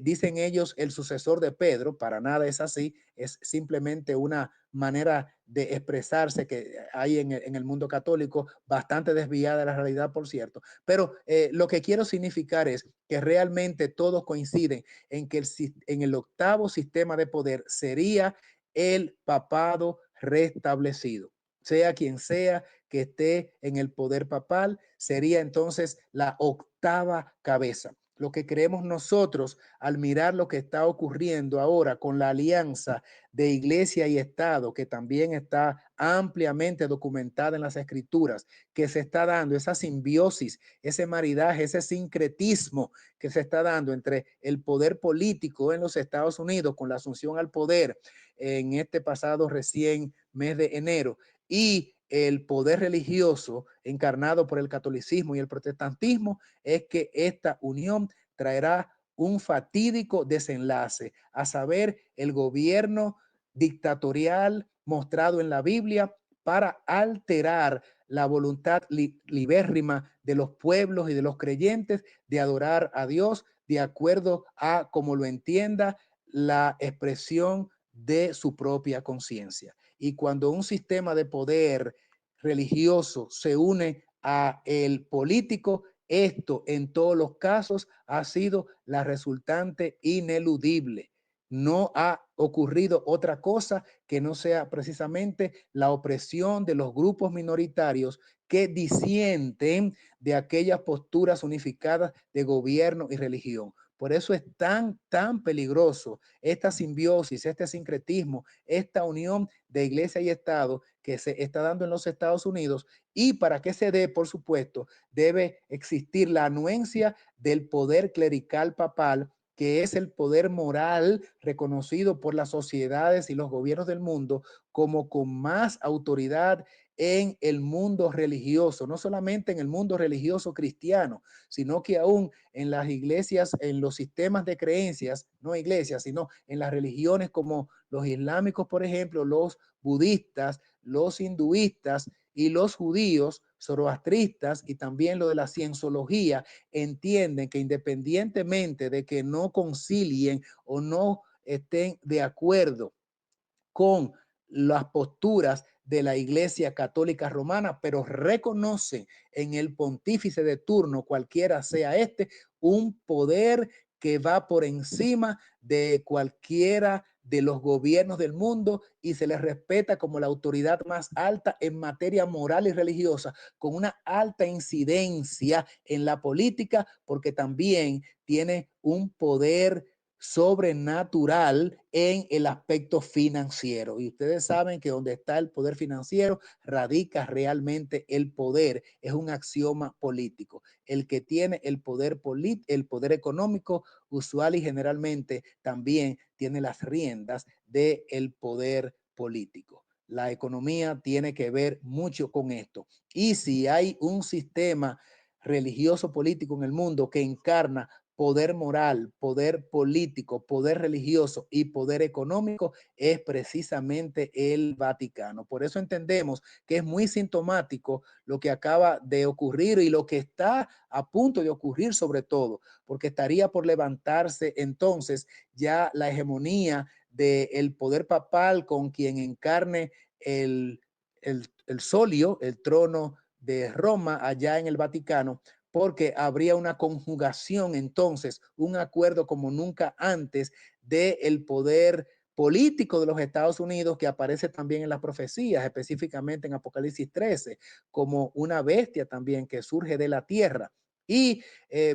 dicen ellos el sucesor de Pedro, para nada es así, es simplemente una manera de expresarse que hay en el mundo católico, bastante desviada de la realidad, por cierto. Pero lo que quiero significar es que realmente todos coinciden en que en el octavo sistema de poder sería el papado restablecido. Sea quien sea que esté en el poder papal, sería entonces la octava cabeza. Lo que creemos nosotros al mirar lo que está ocurriendo ahora con la alianza de iglesia y Estado, que también está ampliamente documentada en las escrituras, que se está dando esa simbiosis, ese maridaje, ese sincretismo que se está dando entre el poder político en los Estados Unidos con la asunción al poder en este pasado recién mes de enero, y el poder religioso encarnado por el catolicismo y el protestantismo, es que esta unión traerá un fatídico desenlace, a saber, el gobierno dictatorial mostrado en la Biblia para alterar la voluntad libérrima de los pueblos y de los creyentes de adorar a Dios de acuerdo a como lo entienda la expresión de su propia conciencia. Y cuando un sistema de poder religioso se une a el político, esto en todos los casos ha sido la resultante ineludible. No ha ocurrido otra cosa que no sea precisamente la opresión de los grupos minoritarios que disienten de aquellas posturas unificadas de gobierno y religión. Por eso es tan peligroso esta simbiosis, este sincretismo, esta unión de iglesia y Estado que se está dando en los Estados Unidos. Y para que se dé, por supuesto, debe existir la anuencia del poder clerical papal, que es el poder moral reconocido por las sociedades y los gobiernos del mundo como con más autoridad en el mundo religioso, no solamente en el mundo religioso cristiano, sino que aún en las iglesias, en los sistemas de creencias, no iglesias, sino en las religiones como los islámicos, por ejemplo, los budistas, los hinduistas y los judíos zoroastristas y también lo de la cienciología entienden que independientemente de que no concilien o no estén de acuerdo con las posturas de la Iglesia Católica Romana, pero reconocen en el pontífice de turno, cualquiera sea este, un poder que va por encima de cualquiera de los gobiernos del mundo y se les respeta como la autoridad más alta en materia moral y religiosa, con una alta incidencia en la política, porque también tiene un poder sobrenatural en el aspecto financiero. Y ustedes saben que donde está el poder financiero radica realmente el poder. Es un axioma político. El que tiene el poder económico usual y generalmente también tiene las riendas del poder político. La economía tiene que ver mucho con esto. Y si hay un sistema religioso político en el mundo que encarna poder moral, poder político, poder religioso y poder económico, es precisamente el Vaticano. Por eso entendemos que es muy sintomático lo que acaba de ocurrir y lo que está a punto de ocurrir sobre todo, porque estaría por levantarse entonces ya la hegemonía del poder papal con quien encarne el solio, el trono de Roma allá en el Vaticano, porque habría una conjugación entonces, un acuerdo como nunca antes del poder político de los Estados Unidos que aparece también en las profecías, específicamente en Apocalipsis 13, como una bestia también que surge de la tierra. Y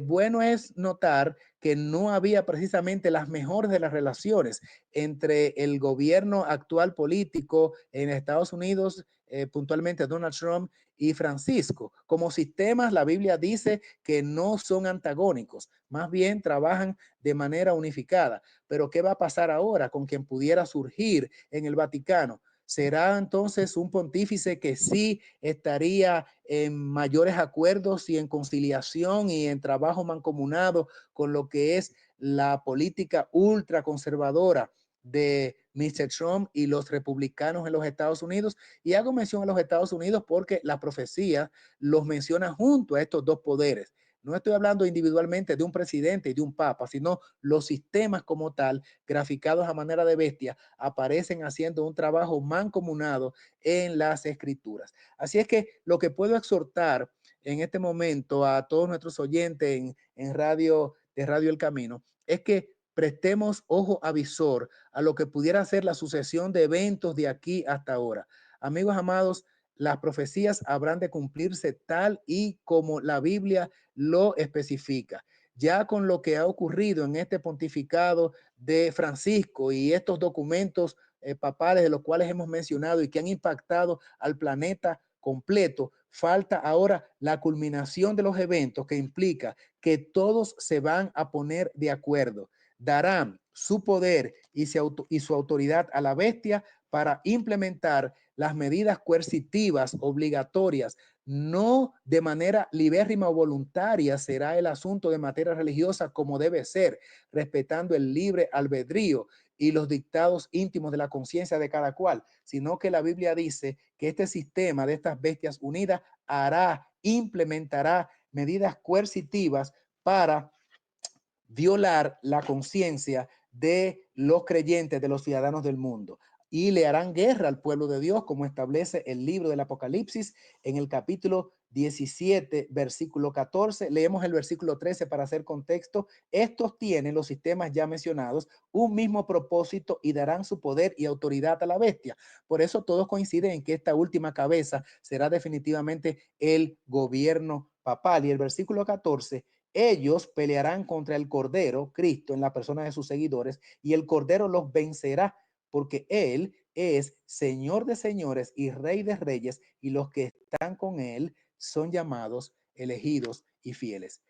bueno es notar que no había precisamente las mejores de las relaciones entre el gobierno actual político en Estados Unidos, puntualmente Donald Trump y Francisco. Como sistemas, la Biblia dice que no son antagónicos, más bien trabajan de manera unificada. Pero ¿qué va a pasar ahora con quien pudiera surgir en el Vaticano? ¿Será entonces un pontífice que sí estaría en mayores acuerdos y en conciliación y en trabajo mancomunado con lo que es la política ultraconservadora de Mr. Trump y los republicanos en los Estados Unidos? Y hago mención a los Estados Unidos porque la profecía los menciona junto a estos dos poderes. No estoy hablando individualmente de un presidente y de un papa, sino los sistemas como tal, graficados a manera de bestia, aparecen haciendo un trabajo mancomunado en las escrituras. Así es que lo que puedo exhortar en este momento a todos nuestros oyentes en Radio de Radio El Camino es que prestemos ojo avisor a lo que pudiera ser la sucesión de eventos de aquí hasta ahora. Amigos amados, las profecías habrán de cumplirse tal y como la Biblia lo especifica. Ya con lo que ha ocurrido en este pontificado de Francisco y estos documentos papales de los cuales hemos mencionado y que han impactado al planeta completo, falta ahora la culminación de los eventos que implica que todos se van a poner de acuerdo, darán su poder y su autoridad a la bestia para implementar las medidas coercitivas obligatorias, no de manera libérrima o voluntaria será el asunto de materia religiosa como debe ser, respetando el libre albedrío y los dictados íntimos de la conciencia de cada cual, sino que la Biblia dice que este sistema de estas bestias unidas implementará medidas coercitivas para violar la conciencia de los creyentes, de los ciudadanos del mundo. Y le harán guerra al pueblo de Dios, como establece el libro del Apocalipsis en el capítulo 17, versículo 14. Leemos el versículo 13 para hacer contexto. Estos tienen, los sistemas ya mencionados, un mismo propósito y darán su poder y autoridad a la bestia. Por eso todos coinciden en que esta última cabeza será definitivamente el gobierno papal. Y el versículo 14: ellos pelearán contra el Cordero, Cristo, en la persona de sus seguidores, y el Cordero los vencerá, porque Él es Señor de señores y Rey de reyes, y los que están con Él son llamados, elegidos y fieles.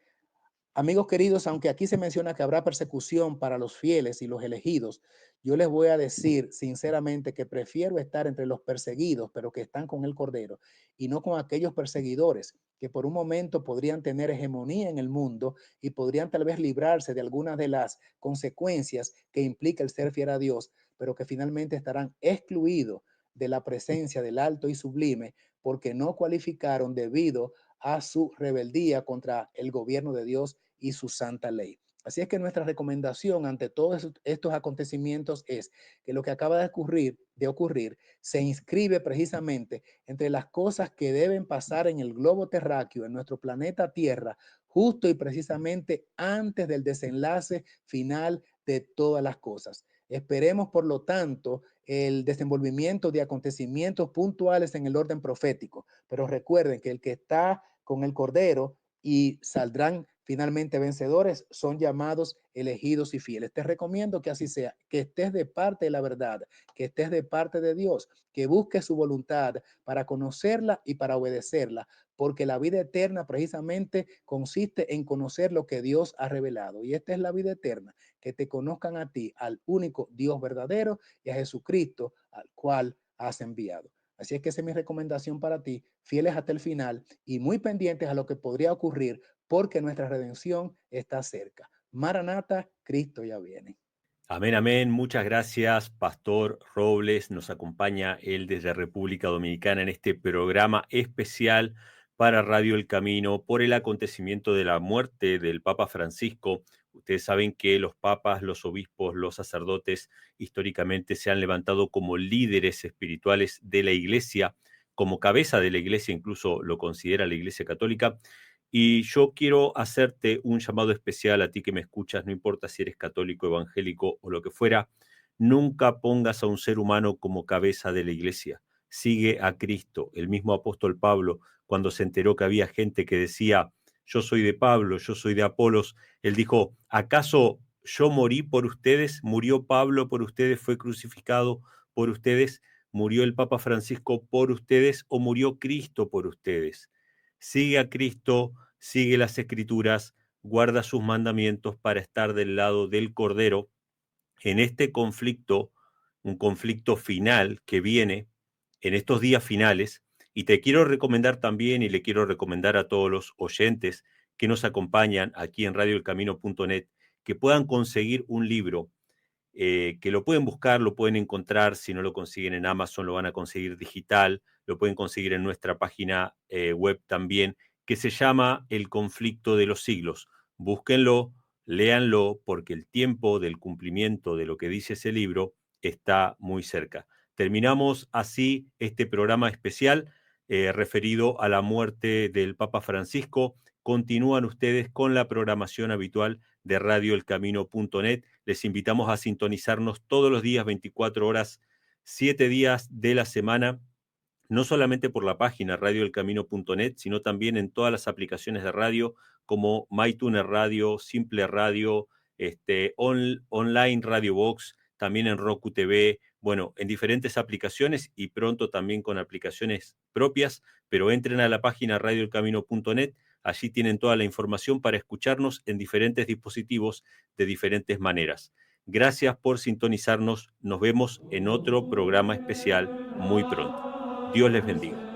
Amigos queridos, aunque aquí se menciona que habrá persecución para los fieles y los elegidos, yo les voy a decir sinceramente que prefiero estar entre los perseguidos, pero que están con el Cordero, y no con aquellos perseguidores que por un momento podrían tener hegemonía en el mundo y podrían tal vez librarse de algunas de las consecuencias que implica el ser fiel a Dios, pero que finalmente estarán excluidos de la presencia del alto y sublime, porque no cualificaron debido a su rebeldía contra el gobierno de Dios y su santa ley. Así es que nuestra recomendación ante todos estos acontecimientos es que lo que acaba de ocurrir se inscribe precisamente entre las cosas que deben pasar en el globo terráqueo, en nuestro planeta Tierra, justo y precisamente antes del desenlace final de todas las cosas. Esperemos, por lo tanto, el desenvolvimiento de acontecimientos puntuales en el orden profético, pero recuerden que el que está con el Cordero y saldrán finalmente vencedores son llamados, elegidos y fieles. Te recomiendo que así sea, que estés de parte de la verdad, que estés de parte de Dios, que busques su voluntad para conocerla y para obedecerla, porque la vida eterna precisamente consiste en conocer lo que Dios ha revelado. Y esta es la vida eterna, que te conozcan a ti, al único Dios verdadero, y a Jesucristo, al cual has enviado. Así es que esa es mi recomendación para ti, fieles hasta el final y muy pendientes a lo que podría ocurrir, porque nuestra redención está cerca. Maranata, Cristo ya viene. Amén, amén. Muchas gracias, Pastor Robles. Nos acompaña él desde República Dominicana en este programa especial para Radio El Camino por el acontecimiento de la muerte del Papa Francisco. Ustedes saben que los papas, los obispos, los sacerdotes históricamente se han levantado como líderes espirituales de la Iglesia, como cabeza de la Iglesia, incluso lo considera la Iglesia Católica. Y yo quiero hacerte un llamado especial a ti que me escuchas, no importa si eres católico, evangélico o lo que fuera, nunca pongas a un ser humano como cabeza de la iglesia. Sigue a Cristo. El mismo apóstol Pablo, cuando se enteró que había gente que decía, yo soy de Pablo, yo soy de Apolos, él dijo, ¿acaso yo morí por ustedes? ¿Murió Pablo por ustedes? ¿Fue crucificado por ustedes? ¿Murió el Papa Francisco por ustedes o murió Cristo por ustedes? Sigue a Cristo, sigue las Escrituras, guarda sus mandamientos para estar del lado del Cordero en este conflicto, un conflicto final que viene en estos días finales. Y te quiero recomendar también, y le quiero recomendar a todos los oyentes que nos acompañan aquí en radioelcamino.net, que puedan conseguir un libro, que lo pueden buscar, lo pueden encontrar. Si no lo consiguen en Amazon, lo van a conseguir digital, lo pueden conseguir en nuestra página web también, que se llama El conflicto de los siglos. Búsquenlo, léanlo, porque el tiempo del cumplimiento de lo que dice ese libro está muy cerca. Terminamos así este programa especial referido a la muerte del Papa Francisco. Continúan ustedes con la programación habitual de radioelcamino.net. Les invitamos a sintonizarnos todos los días, 24 horas, 7 días de la semana, no solamente por la página radioelcamino.net, sino también en todas las aplicaciones de radio como MyTuner Radio, Simple Radio, Online Radio Box, también en Roku TV, bueno, en diferentes aplicaciones y pronto también con aplicaciones propias, pero entren a la página radioelcamino.net. Allí tienen toda la información para escucharnos en diferentes dispositivos de diferentes maneras. Gracias por sintonizarnos. Nos vemos en otro programa especial muy pronto. Dios les bendiga.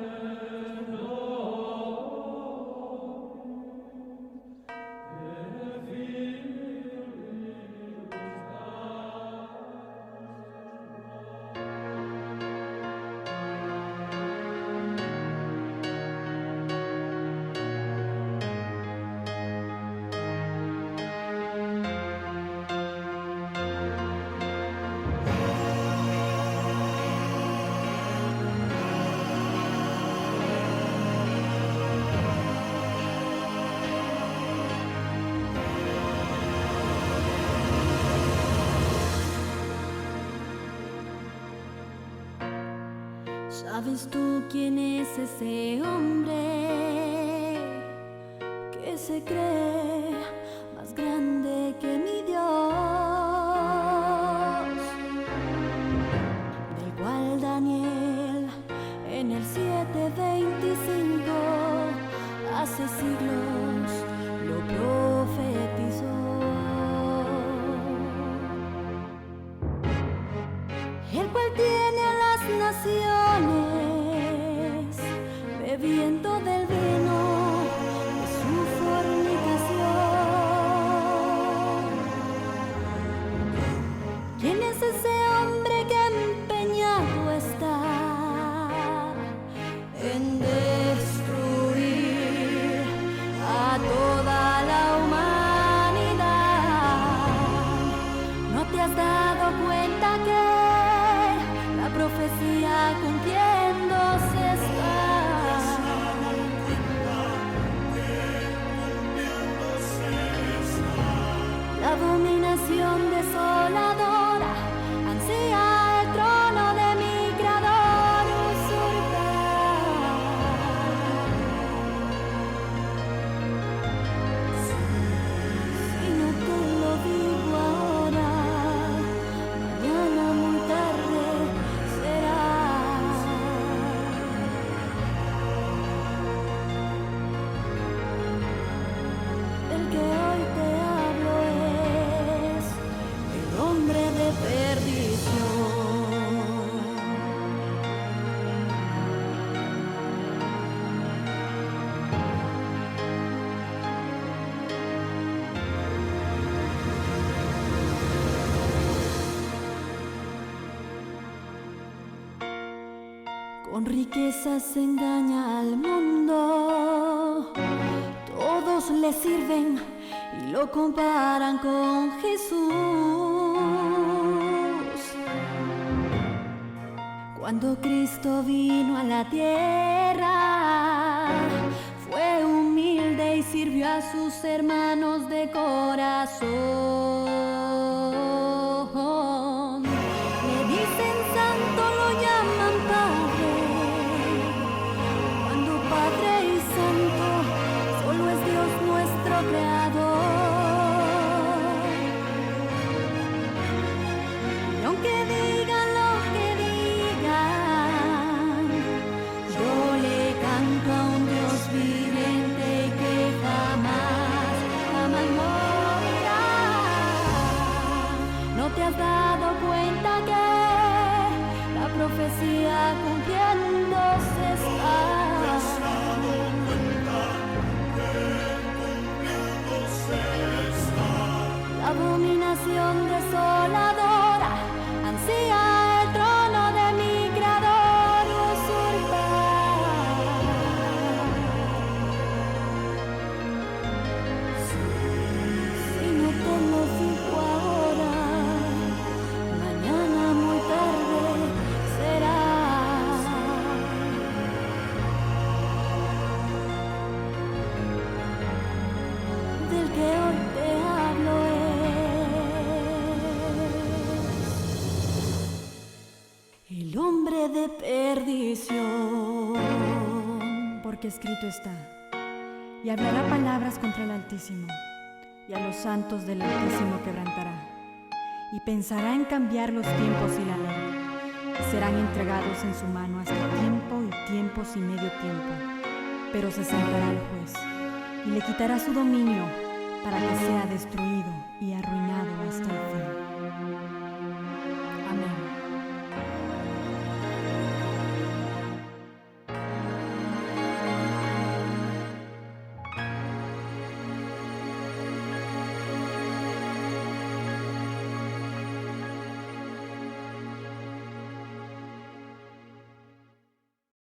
¿Sabes tú quién es ese hombre que se cree más grande que mi Dios? Del cual Daniel en el 7:25 hace siglos lo profetizó. El cual tiene a las naciones bebiendo del vino de su fornicación. ¿Quién es ese hombre que empeñado está te has dado cuenta que la profecía cumpliéndose está. La abominación desoladora ansía el trono de mi Creador usurpar. Si no te lo digo ahora, mañana muy tarde será. El que hoy te hablo es el hombre de perdición. Con riquezas engaña al mundo, todos le sirven y lo comparan con Jesús. Cuando Cristo vino a la tierra, fue humilde y sirvió a sus hermanos de corazón. Le dicen santo, lo llaman Padre, cuando Padre y Santo solo es Dios nuestro Creador. Y aunque digan lo que digan, yo le canto a un Dios viviente que jamás, jamás morirá. ¿No te has dado cuenta que la profecía cumpliéndose está? La abominación desoladora ansía el trono de mi Creador usurpar. Si no te lo digo ahora, mañana muy tarde será. Del que hoy te hablo es el hombre de perdición. Porque escrito está, y hablará palabras contra el Altísimo, y a los santos del Altísimo quebrantará, y pensará en cambiar los tiempos y la ley, y serán entregados en su mano hasta tiempo y tiempos y medio tiempo, pero se sentará el juez, y le quitará su dominio para que sea destruido y arruinado hasta el fin.